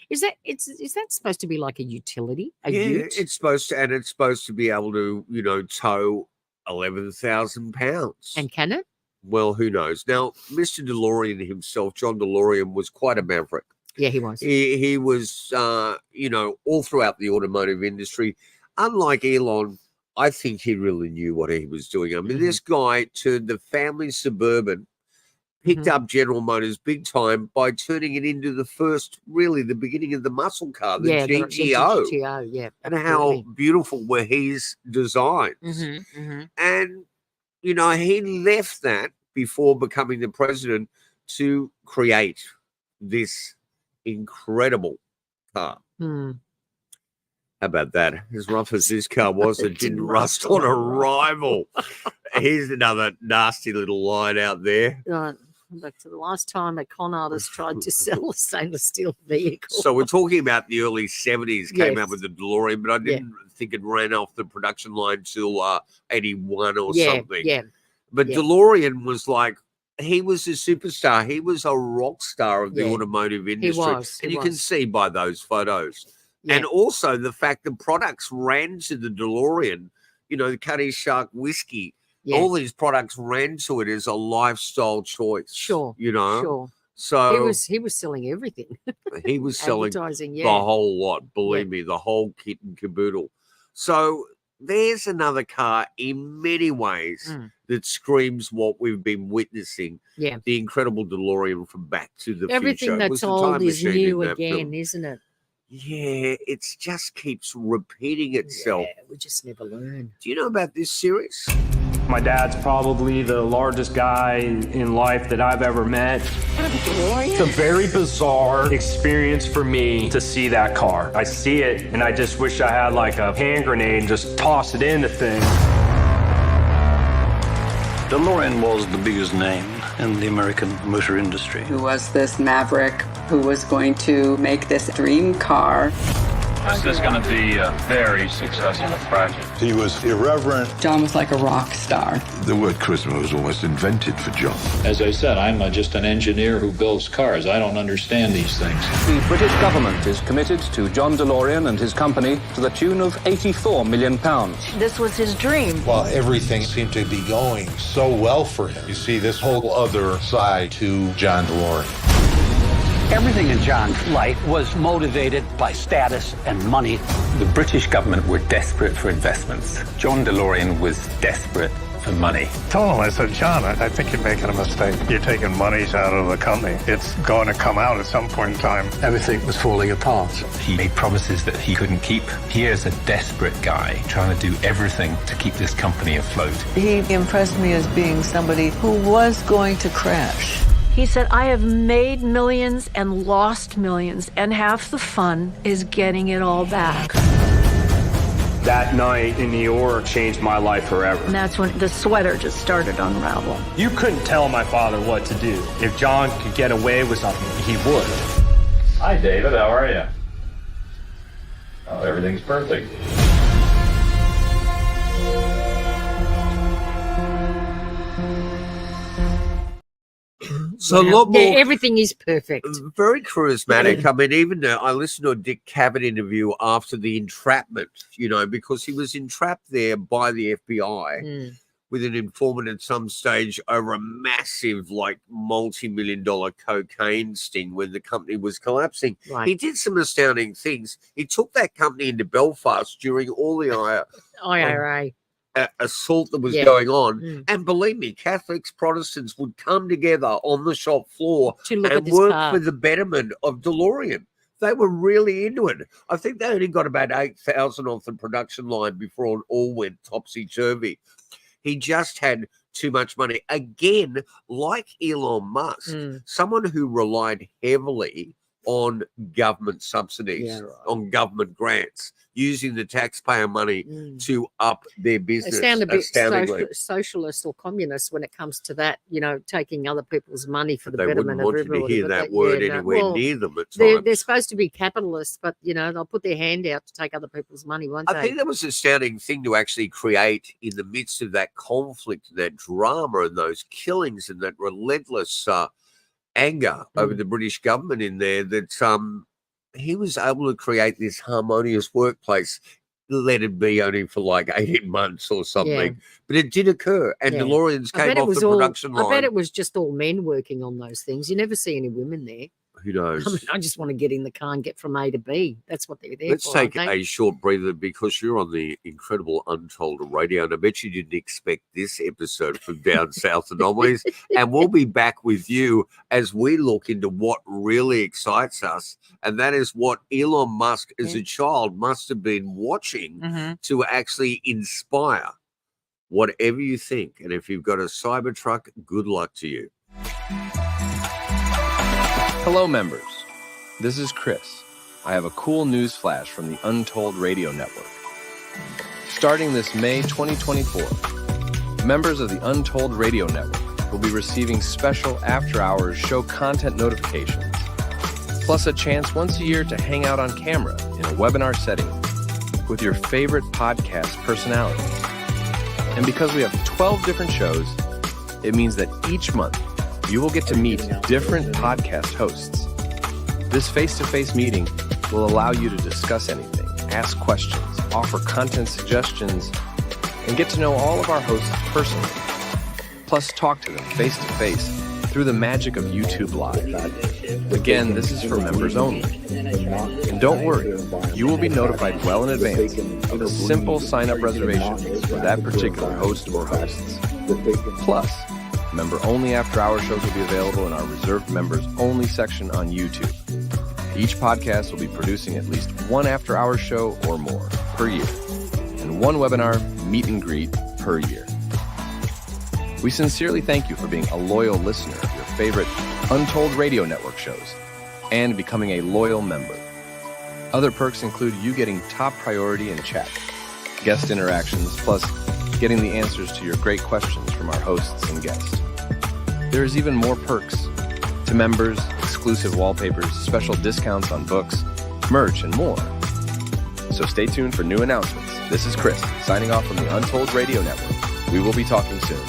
Is that supposed to be like a utility? Ute? It's supposed to be able to, tow 11,000 pounds. And can it? Well, who knows? Now, Mr. DeLorean himself, John DeLorean, was quite a maverick. Yeah, he was. He was, all throughout the automotive industry. Unlike Elon, I think he really knew what he was doing. I mean, this guy turned the family Suburban, picked up General Motors big time by turning it into the beginning of the muscle car, the GTO. The GTO, and how beautiful were his designs. And, he left that before becoming the president to create this incredible car. How about that? As rough as this car was, it didn't rust on arrival. Here's another nasty little line out there. Back to the last time a con artist tried to sell a stainless steel vehicle. So we're talking about the early 70s, came out with the DeLorean, but I didn't think it ran off the production line till 81 or something. But DeLorean was like, he was a superstar. He was a rock star of the automotive industry. And you can see by those photos. And also the fact that products ran to the DeLorean, the Cutty Shark whiskey, all these products ran to it as a lifestyle choice. Sure. So he was selling everything. He was selling advertising, the whole lot, believe me, the whole kit and caboodle. So there's another car in many ways that screams what we've been witnessing. The incredible DeLorean from Back to the Everything Future. that's old is new again, isn't it? Yeah, it just keeps repeating itself. Yeah, we just never learn. Do you know about this series? My dad's probably the largest guy in life that I've ever met. It's a very bizarre experience for me to see that car. I see it, and I just wish I had like a hand grenade and just toss it into things. DeLorean was the biggest name in the American motor industry. Who was this maverick who was going to make this dream car? This is going to be a very successful project. He was irreverent. John was like a rock star. The word charisma was almost invented for John. As I said, I'm just an engineer who builds cars. I don't understand these things. The British government is committed to John DeLorean and his company to the tune of £84 million. This was his dream. While everything seemed to be going so well for him, you see this whole other side to John DeLorean. Everything in John's life was motivated by status and money. The British government were desperate for investments. John DeLorean was desperate for money. Told him, I said, John, I think you're making a mistake. You're taking monies out of the company. It's going to come out at some point in time. Everything was falling apart. He made promises that he couldn't keep. Here's a desperate guy trying to do everything to keep this company afloat. He impressed me as being somebody who was going to crash. He said, I have made millions and lost millions, and half the fun is getting it all back. That night in New York changed my life forever. And that's when the sweater just started to unravel. You couldn't tell my father what to do. If John could get away with something, he would. Hi, David. How are you? Oh, everything's perfect. So a lot more. Yeah, everything is perfect. Very charismatic. I mean, even I listened to a Dick Cavett interview after the entrapment, because he was entrapped there by the FBI with an informant at some stage over a massive, multi-million-dollar cocaine sting when the company was collapsing. Right. He did some astounding things. He took that company into Belfast during all the IRA. Assault that was going on, and believe me, Catholics, Protestants would come together on the shop floor To look and at this work car. for the betterment of Delorean. They were really into it. I think they only got about 8,000 off the production line before it all went topsy-turvy. He just had too much money. Again, like Elon Musk, someone who relied heavily on government subsidies, on government grants, using the taxpayer money to up their business. They sound a bit astoundingly. socialist or communist when it comes to that, taking other people's money for the They wouldn't betterment of want you to everybody. hear but that word anywhere near them at times. They're supposed to be capitalists, but, they'll put their hand out to take other people's money, won't they? I think that was an astounding thing to actually create in the midst of that conflict and that drama and those killings and that relentless anger over the British government in there, that he was able to create this harmonious workplace. Let it be only for 18 months or something, but it did occur, and DeLoreans came off the production line. I bet it was just all men working on those things. You never see any women there. Who knows? I mean, I just want to get in the car and get from A to B. That's what they're there Let's for. take a short breather because you're on the incredible Untold Radio, and I bet you didn't expect this episode from Down South Anomalies. And we'll be back with you as we look into what really excites us, and that is what Elon Musk as a child must have been watching to actually inspire whatever you think. And if you've got a Cybertruck, good luck to you. Hello, members. This is Chris. I have a cool news flash from the Untold Radio Network. Starting this May 2024, members of the Untold Radio Network will be receiving special after-hours show content notifications, plus a chance once a year to hang out on camera in a webinar setting with your favorite podcast personalities. And because we have 12 different shows, it means that each month, you will get to meet different podcast hosts. This face-to-face meeting will allow you to discuss anything, ask questions, offer content suggestions, and get to know all of our hosts personally. Plus, talk to them face-to-face through the magic of YouTube Live. Again, this is for members only. And don't worry, you will be notified well in advance of a simple sign-up reservation for that particular host or hosts. Plus, member-only after-hour shows will be available in our reserved members-only section on YouTube. Each podcast will be producing at least one after-hour show or more per year, and one webinar meet and greet per year. We sincerely thank you for being a loyal listener of your favorite Untold Radio Network shows and becoming a loyal member. Other perks include you getting top priority in chat, guest interactions, plus getting the answers to your great questions from our hosts and guests. There is even more perks to members, exclusive wallpapers, special discounts on books, merch, and more. So stay tuned for new announcements. This is Chris, signing off from the Untold Radio Network. We will be talking soon.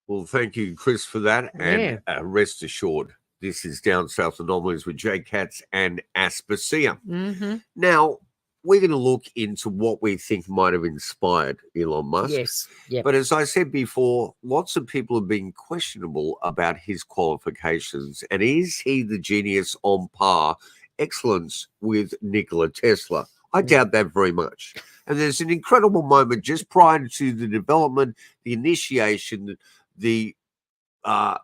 Well, thank you, Chris, for that. And rest assured, this is Down South Anomalies with Jay Katz and Aspasia. Now, we're going to look into what we think might have inspired Elon Musk. Yes. Yep. But as I said before, lots of people have been questionable about his qualifications. And is he the genius on par, excellence with Nikola Tesla? I doubt that very much. And there's an incredible moment just prior to the development, the initiation, the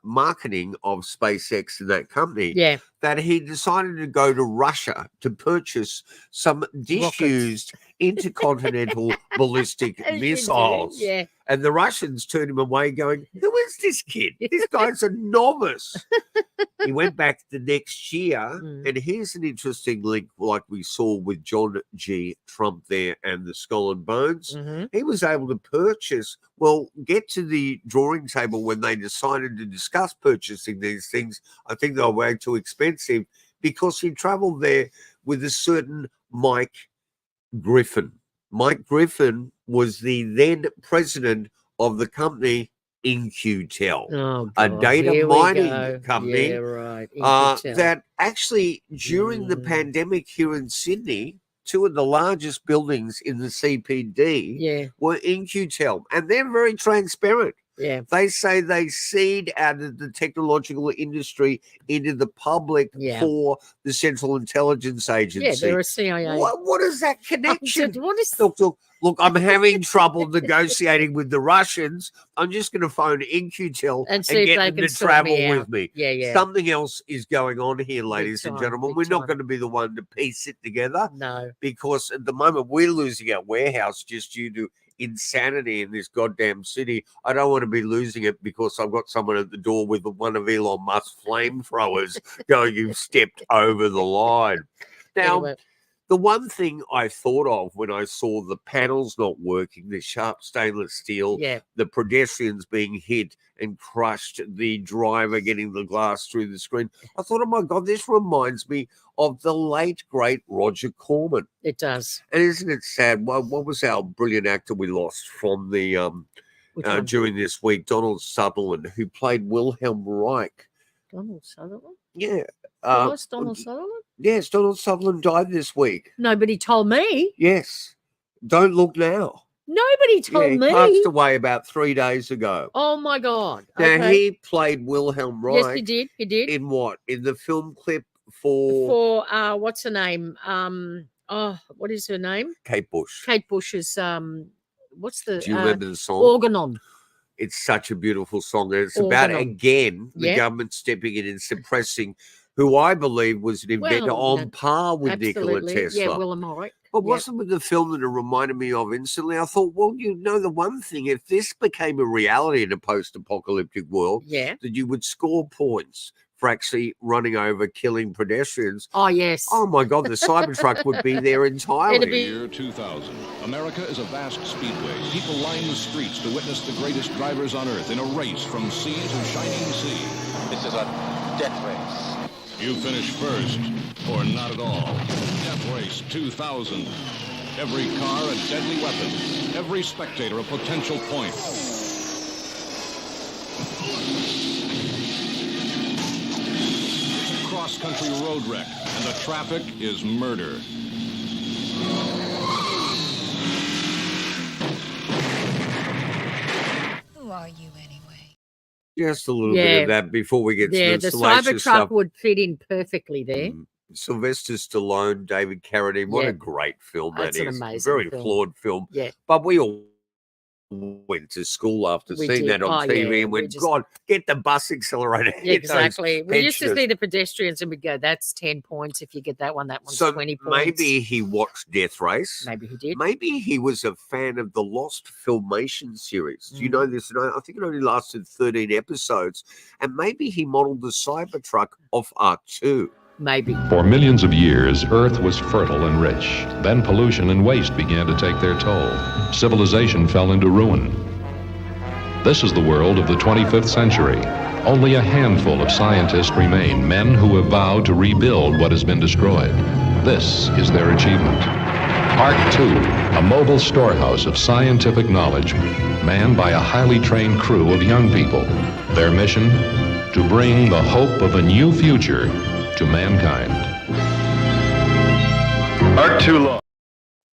marketing of SpaceX and that company, that he decided to go to Russia to purchase some disused intercontinental ballistic missiles. Yeah. And the Russians turned him away going, who is this kid? This guy's a novice. He went back the next year. And here's an interesting link like we saw with John G. Trump there and the Skull and Bones. He was able to purchase, get to the drawing table when they decided to discuss purchasing these things. I think they were way too expensive because he traveled there with a certain Mike Griffin. Mike Griffin was the then president of the company InQtel, a data mining company that actually during the pandemic here in Sydney, two of the largest buildings in the CPD were InQtel, and they're very transparent. Yeah. They say they seed out of the technological industry into the public for the Central Intelligence Agency. Yeah, they're a CIA. What is that connection? What is Look, I'm having trouble negotiating with the Russians. I'm just going to phone InQtel and get them to travel with me. Yeah. Something else is going on here, ladies and gentlemen. We're not going to be the one to piece it together. No. Because at the moment we're losing our warehouse just due to insanity in this goddamn city. I don't want to be losing it because I've got someone at the door with one of Elon Musk's flamethrowers going, you've stepped over the line. Now, Anyway. The one thing I thought of when I saw the panels not working, the sharp stainless steel, the pedestrians being hit and crushed, the driver getting the glass through the screen, I thought, oh my God, this reminds me of the late, great Roger Corman. It does. And isn't it sad? What was our brilliant actor we lost from the during this week? Donald Sutherland, who played Wilhelm Reich. Donald Sutherland? Yeah. Donald Sutherland? Yes, Donald Sutherland died this week. Nobody told me. Yes. Don't look now. Nobody told He me. passed away about 3 days ago. Oh my God. Now he played Wilhelm Reich. Yes, he did. He did. In what? In the film clip for what's her name? What is her name? Kate Bush. Kate Bush's what's the Do you remember the song? Organon. It's such a beautiful song. And it's Organon. about, again, the government stepping in and suppressing who I believe was an inventor on par with Nikola Tesla. Yeah, Wilhelm Reich. But wasn't with the film that it reminded me of instantly? I thought, well, you know, the one thing, if this became a reality in a post-apocalyptic world, that you would score points for actually running over, killing pedestrians. Oh, yes. Oh, my God, the Cybertruck would be there entirely. Year 2000. America is a vast speedway. People line the streets to witness the greatest drivers on Earth in a race from sea to shining sea. This is a death race. You finish first, or not at all. Death Race 2000. Every car a deadly weapon. Every spectator a potential point. Cross-country road wreck, and the traffic is murder. Who are you anyway? Just a little bit of that before we get to the Cybertruck stuff. would fit in perfcly there. Sylvester Stallone, David Carradine, what a great film that That's an is. amazing Very film. flawed film. Yeah. But we all went to school after We seeing did. that on Oh, TV yeah, and we went, just- God, get the bus accelerator. Yeah, hit those exactly. We used to see pensioners." the pedestrians and we'd go, that's 10 points. If you get that one, that one's So 20 points. maybe he watched Death Race. Maybe he did. Maybe he was a fan of the Lost Filmation series. Do you Mm. know this? I think it only lasted 13 episodes. And maybe he modeled the Cybertruck off R2. Maybe. For millions of years, Earth was fertile and rich. Then pollution and waste began to take their toll. Civilization fell into ruin. This is the world of the 25th century. Only a handful of scientists remain, men who have vowed to rebuild what has been destroyed. This is their achievement. Ark 2, a mobile storehouse of scientific knowledge, manned by a highly trained crew of young people. Their mission? To bring the hope of a new future to mankind. Arc 2 law.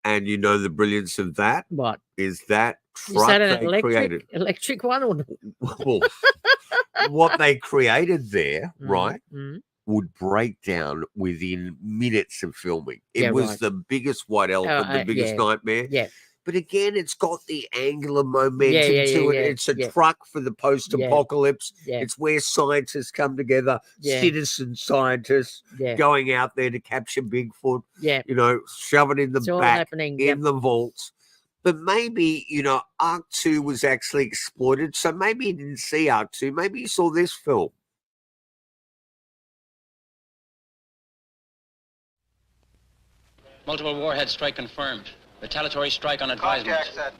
And you know the brilliance of that? What? Is that Is truck that an they created? electric one or Well, what they created there, right, Mm. would break down within minutes of filming. It Yeah, was right. the biggest white elephant, the biggest yeah. nightmare. Yeah. But again, it's got the angular momentum to it. It's a truck for the post-apocalypse. It's where scientists come together, citizen scientists going out there to capture Bigfoot, you know, shove it in the back, in the vaults. But maybe, you know, Arc 2 was actually exploited. So maybe he didn't see Arc 2. Maybe he saw this film. Multiple warhead strike confirmed. Retaliatory strike on advisement.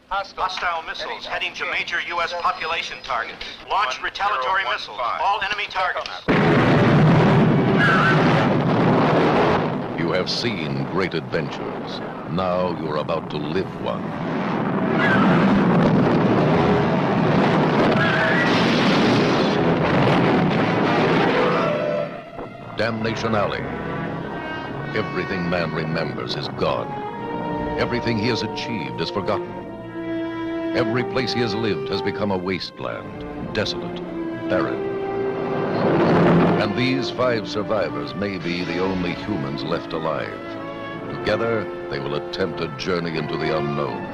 Hostile missiles heading to major U.S. population targets. Launch retaliatory missiles. All enemy targets. You have seen great adventures. Now you're about to live one. Damnation Alley. Everything man remembers is gone. Everything he has achieved is forgotten. Every place he has lived has become a wasteland, desolate, barren. And these 5 survivors may be the only humans left alive. Together, they will attempt a journey into the unknown.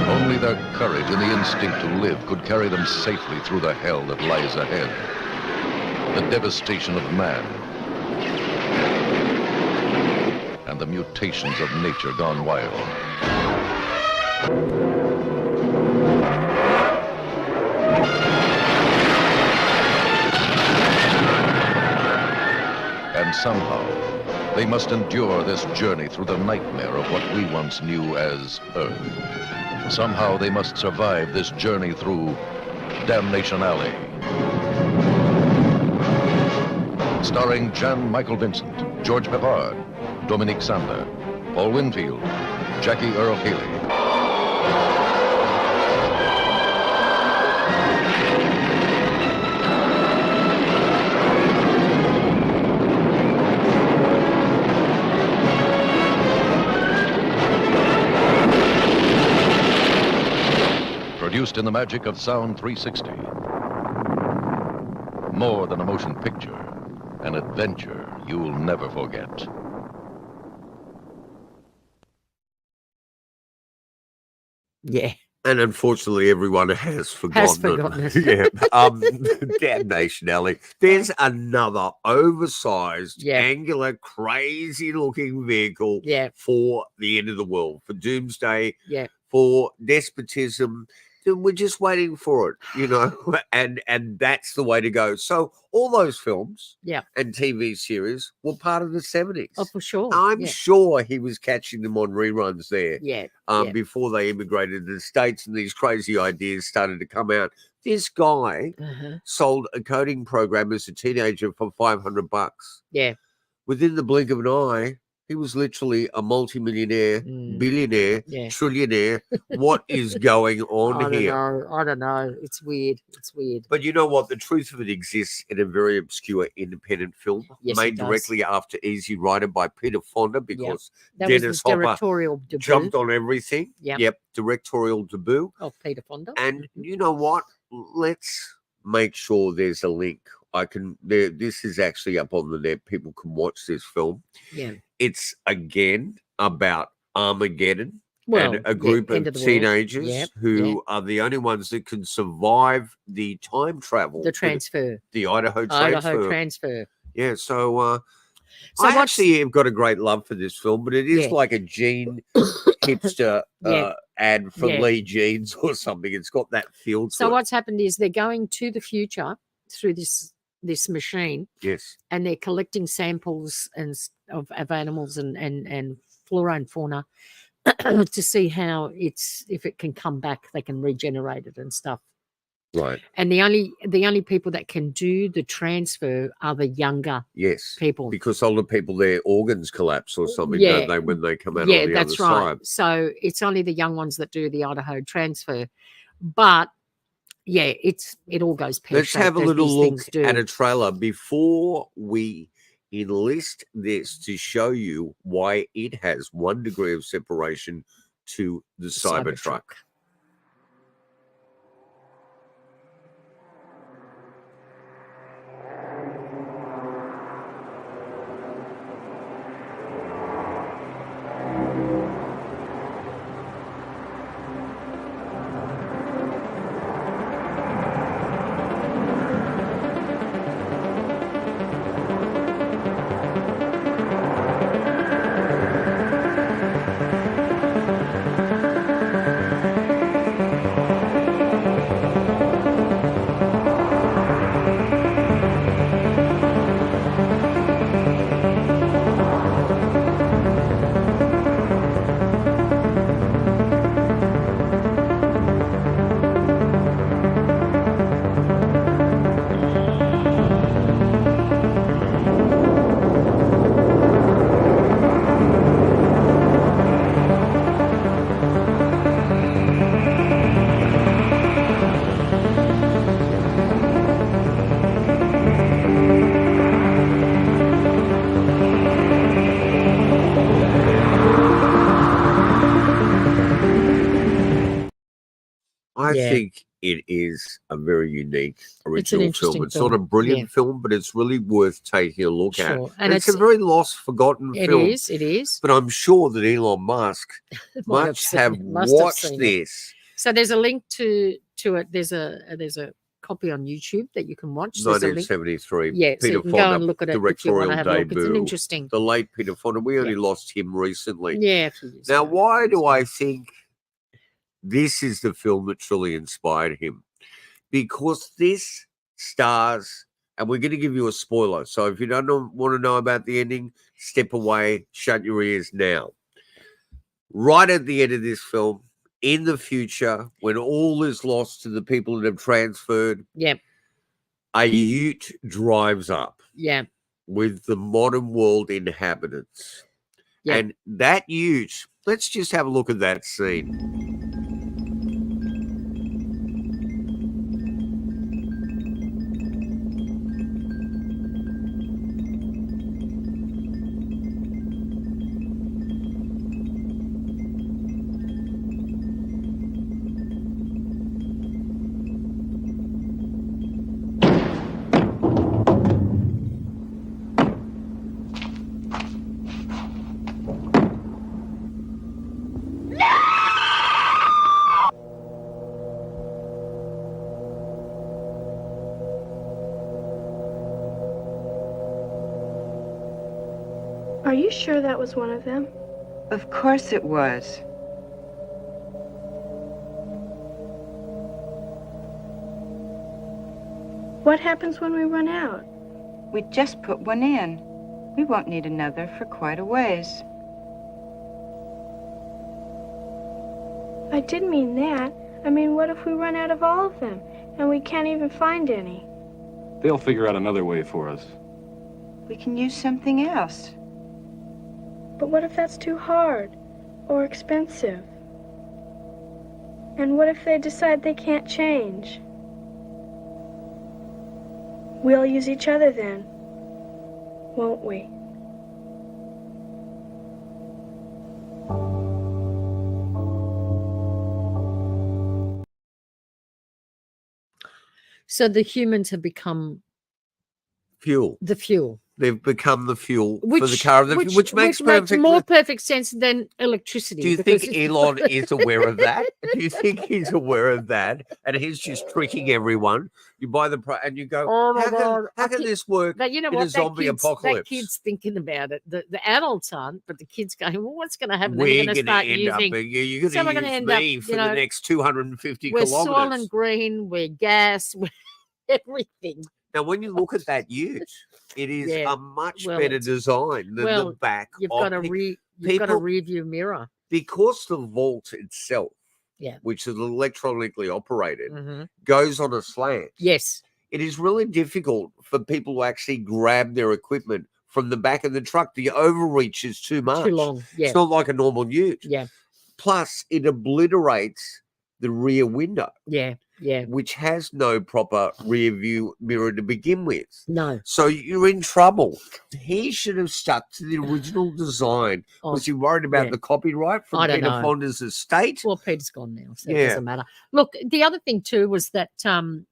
Only their courage and the instinct to live could carry them safely through the hell that lies ahead. The devastation of man and the mutations of nature gone wild. And somehow, they must endure this journey through the nightmare of what we once knew as Earth. Somehow they must survive this journey through Damnation Alley. Starring Jan Michael Vincent, George Peppard, Dominique Sander, Paul Winfield, Jackie Earle Haley. Produced in the magic of Sound 360. More than a motion picture, an adventure you'll never forget. Yeah. And unfortunately, everyone has forgotten it. Damnation Alley. There's another oversized, angular, crazy-looking vehicle for the end of the world, for doomsday, for despotism. We're just waiting for it, you know, and that's the way to go. So all those films and TV series were part of the 70s. Oh, for sure. I'm sure he was catching them on reruns there before they immigrated to the States and these crazy ideas started to come out. This guy sold a coding program as a teenager for $500. Yeah. Within the blink of an eye, he was literally a multimillionaire, billionaire, trillionaire. What is going on here? I don't know. It's weird. It's weird. But you know what? The truth of it exists in a very obscure independent film made directly after Easy Rider by Peter Fonda because that Dennis was his Hopper directorial debut. jumped on everything. Yep. Directorial debut. Oh, Peter Fonda. And you know what? Let's make sure there's a link. This is actually up on the net. People can watch this film. Yeah. It's again about Armageddon and a group of teenagers who are the only ones that can survive the time travel. The transfer. The Idaho transfer. Yeah, so I actually have got a great love for this film, but it is like a Gene hipster ad for Lee Jeans or something. It's got that feel to it. So what's happened is they're going to the future through this machine. Yes. And they're collecting samples of animals and flora and fauna to see how if it can come back, they can regenerate it and stuff. Right. And the only people that can do the transfer are the younger people. Because older people, their organs collapse or something, don't they, when they come out on the other side? Yeah, that's right. So it's only the young ones that do the Idaho transfer. But it all goes pear-shaped. Let's have a little look at a trailer before we enlist this to show you why it has 1 degree of separation to the Cybertruck. I Yeah. think it is a very unique original film. interesting It's not film. a brilliant Yeah. film, but it's really worth taking a look at. Sure. And it's a very lost, forgotten It film. is. It is. But I'm sure that Elon Musk Might must seen have it, must have watched seen it. this. So there's a link to it. There's a copy on YouTube that you can watch. There's a link. 1973. Yeah, so Peter you can go Fonda, and look at it if you want to directorial have a look. It's an debut. interesting. The late Peter Fonda. We only lost him recently. Yeah. A few years Now, ago. why do I think this is the film that truly inspired him? Because this stars, and we're going to give you a spoiler. So if you don't want to know about the ending, step away, shut your ears now. Right at the end of this film, in the future, when all is lost to the people that have transferred, Yep. a ute drives up Yeah. with the modern world inhabitants. Yep. And that ute, let's just have a look at that scene. Are you sure that was one of them? Of course it was. What happens when we run out? We just put one in. We won't need another for quite a ways. I didn't mean that. I mean, what if we run out of all of them and we can't even find any? They'll figure out another way for us. We can use something else. But what if that's too hard or expensive? And what if they decide they can't change? We'll use each other then, won't we? So the humans have become Fuel. the fuel. They've become the fuel for the car, which makes more perfect sense than electricity. Do you because think Elon is aware of that? Do you think he's aware of that? And he's just tricking everyone. You buy the and you go, Oh my God. how can this work But you know in what? a zombie That apocalypse? kid's thinking about it. The adults aren't, but the kid's going, well, what's going to happen? Then We're going to going to start end up, using. you're so we're going gonna to use end up, me for you know, the next 250 we're kilometers. soil and green, we're gas, we're everything. Now, when you look at that ute, it is Yeah. a much Well, better it's- design than the back. You've of got a the- you've got a people- review mirror. because the vault itself, Yeah. which is electronically operated, Mhm. goes on a slant. Yes. It is really difficult for people to actually grab their equipment from the back of the truck. The overreach is too much. Too long. Yeah. It's not like a normal ute. Yeah. Plus, it obliterates the rear window, Yeah. Yeah. which has no proper rear view mirror to begin with. No. So you're in trouble. He should have stuck to the original design. Was he worried about yeah. the copyright I from don't Peter know. Fonda's estate? Well, Peter's gone now, so it Yeah. doesn't matter. Look, the other thing too was that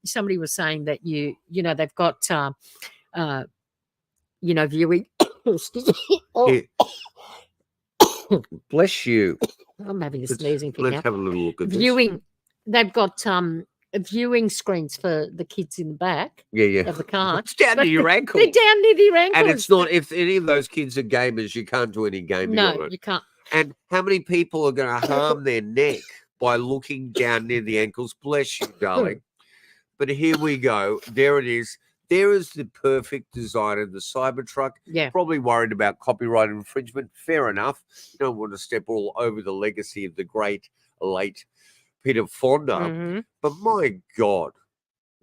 somebody was saying that you know they've got viewing. Excuse me. Oh, Here. Bless you. I'm having a Let's- sneezing fit Let's now. have a little look at this. Viewing. They've got viewing screens for the kids in the back Yeah. of the car. It's down to your ankle. They're down near your ankles. And it's not, if any of those kids are gamers, you can't do any gaming on No, it. you can't. And how many people are going to harm their neck by looking down near the ankles? Bless you, darling. But here we go. There it is. There is the perfect design of the Cybertruck. Yeah. Probably worried about copyright infringement. Fair enough. You don't want to step all over the legacy of the great late Peter Fonda. Mhm. But my God,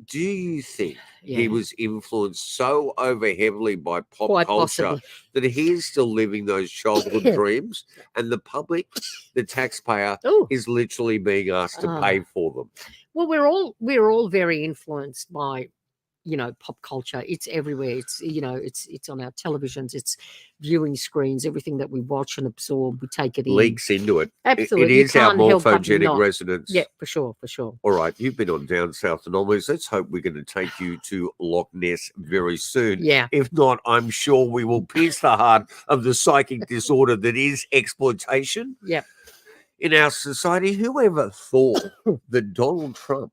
do you think he Yeah. was influenced so over heavily by pop Quite culture possibly. that he is still living those childhood dreams, and the public, the taxpayer, is literally being asked to Ah. pay for them? Well, we're all very influenced by pop culture. It's everywhere. It's it's on our televisions. It's viewing screens. Everything that we watch and absorb, we take it in. Leaks into it. Absolutely, It is our morphogenic resonance. Yeah, for sure. All right, you've been on Down South Anomalies. Let's hope we're going to take you to Loch Ness very soon. Yeah. If not, I'm sure we will pierce the heart of the psychic disorder that is exploitation. Yeah. In our society, whoever thought that Donald Trump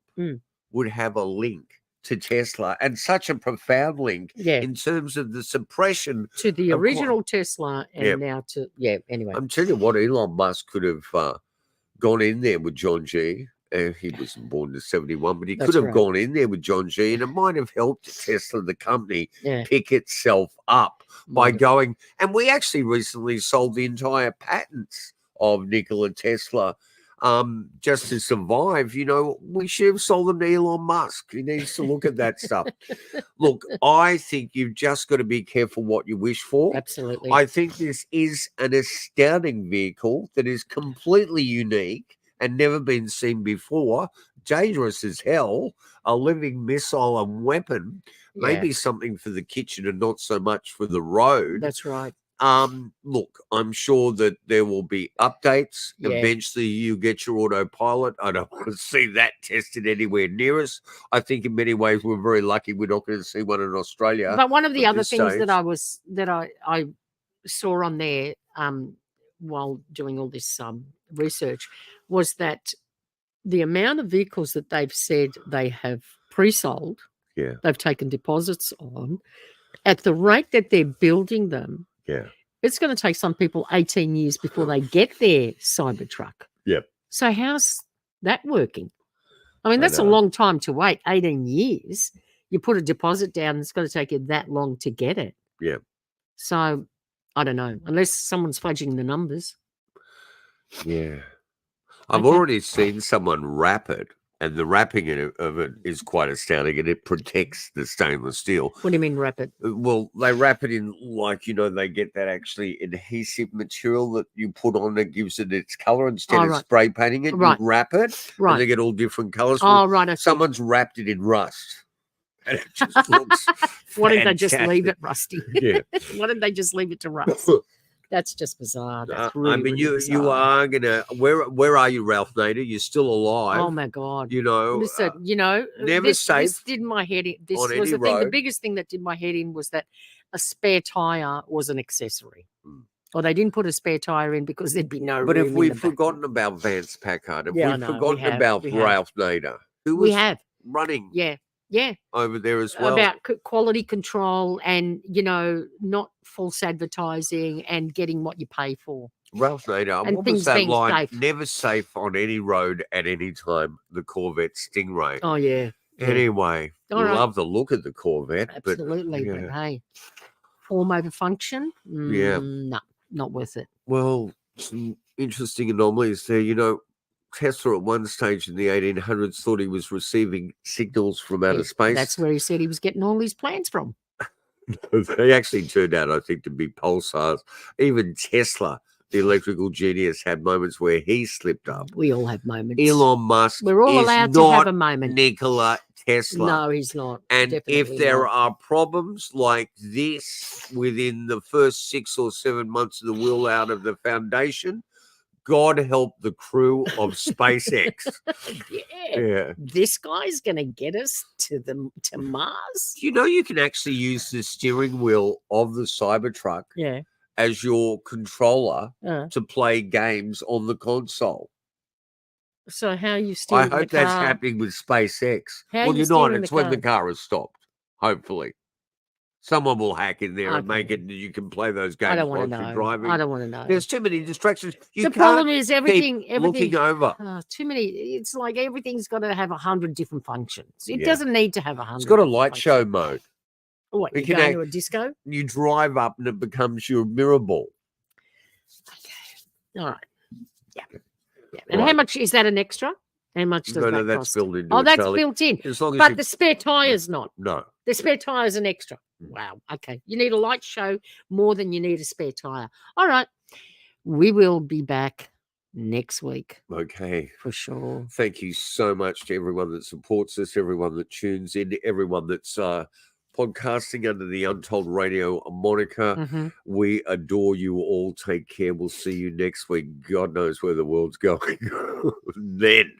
would have a link to Tesla, and such a profound link in terms of the suppression to the original Tesla and now to anyway. I'm telling you what, Elon Musk could have gone in there with John G. He wasn't born in 71, but he could have gone in there with John G. and it might have helped Tesla, the company, pick itself up by going. And we actually recently sold the entire patents of Nikola Tesla. Just to survive, we should have sold them to Elon Musk. He needs to look at that stuff. Look, I think you've just got to be careful what you wish for. Absolutely. I think this is an astounding vehicle that is completely unique and never been seen before. Dangerous as hell, a living missile and weapon, maybe something for the kitchen and not so much for the road. That's right. Look, I'm sure that there will be updates. Eventually you get your autopilot. I don't want to see that tested anywhere near us. I think in many ways we're very lucky we're not going to see one in Australia. But one of the other things that I saw on there while doing all this research was that the amount of vehicles that they've said they have pre-sold, they've taken deposits on, at the rate that they're building them, it's going to take some people 18 years before they get their Cybertruck. Yep. So how's that working? I mean, that's a long time to wait, 18 years. You put a deposit down, it's going to take you that long to get it. Yeah. So I don't know, unless someone's fudging the numbers. Yeah. I've already seen someone wrap it, and the wrapping of it is quite astounding, and it protects the stainless steel. What do you mean wrap it? Well, they wrap it in they get that actually adhesive material that you put on that gives it its color instead of spray painting it. You wrap it, and they get all different colors. Oh, right. Someone's wrapped it in rust. And it just looks Why didn't they just leave it rusty? Yeah. Why didn't they just leave it to rust? That's just bizarre. That's really, I mean, really you are gonna. Where are you, Ralph Nader? You're still alive. Oh my God! Listen, never safe. This did my head in. This was the thing. The biggest thing that did my head in was that a spare tire was an accessory. Or they didn't put a spare tire in because there'd be no room. But if we've forgotten about Vance Packard, if we've forgotten about Ralph Nader, who was running, over there as well, about quality control and not false advertising and getting what you pay for. Ralph Nader, what was that line? Safe. Never safe on any road at any time. The Corvette Stingray. Oh yeah. Anyway, love the look of the Corvette. Absolutely, but hey, form over function. No, not worth it. Well, some interesting anomalies there. Tesla at one stage in the 1800s thought he was receiving signals from outer space. That's where he said he was getting all these plans from. They actually turned out, I think, to be pulsars. Even Tesla, the electrical genius, had moments where he slipped up. We all have moments. Elon Musk We're all allowed to have a moment. Nikola Tesla. No, he's not. And Definitely if there are problems like this within the first 6 or 7 months of the wheel out of the foundation, God help the crew of SpaceX. Yeah. This guy's going to get us to Mars. You can actually use the steering wheel of the Cybertruck as your controller to play games on the console. So how are you steering I hope that's happening with SpaceX. Well, you're not. It's when the car has stopped, hopefully. Someone will hack in there and make it, and you can play those games while you're driving. I don't want to know. There's too many distractions. The problem is everything looking over. Too many. It's like everything's got to have 100 different functions. It doesn't need to have 100. It's got a light show mode. What, you go to a disco? You drive up and it becomes your mirror ball. Okay. All right. Yeah. And how much is that an extra? How much does that cost? That's built into it. Oh, that's built in. But the spare tire's not. No. The spare tire's an extra. Wow. Okay. You need a light show more than you need a spare tire. All right. We will be back next week. Okay. For sure. Thank you so much to everyone that supports us, everyone that tunes in, everyone that's podcasting under the Untold Radio moniker. Mm-hmm. We adore you all. Take care. We'll see you next week. God knows where the world's going then.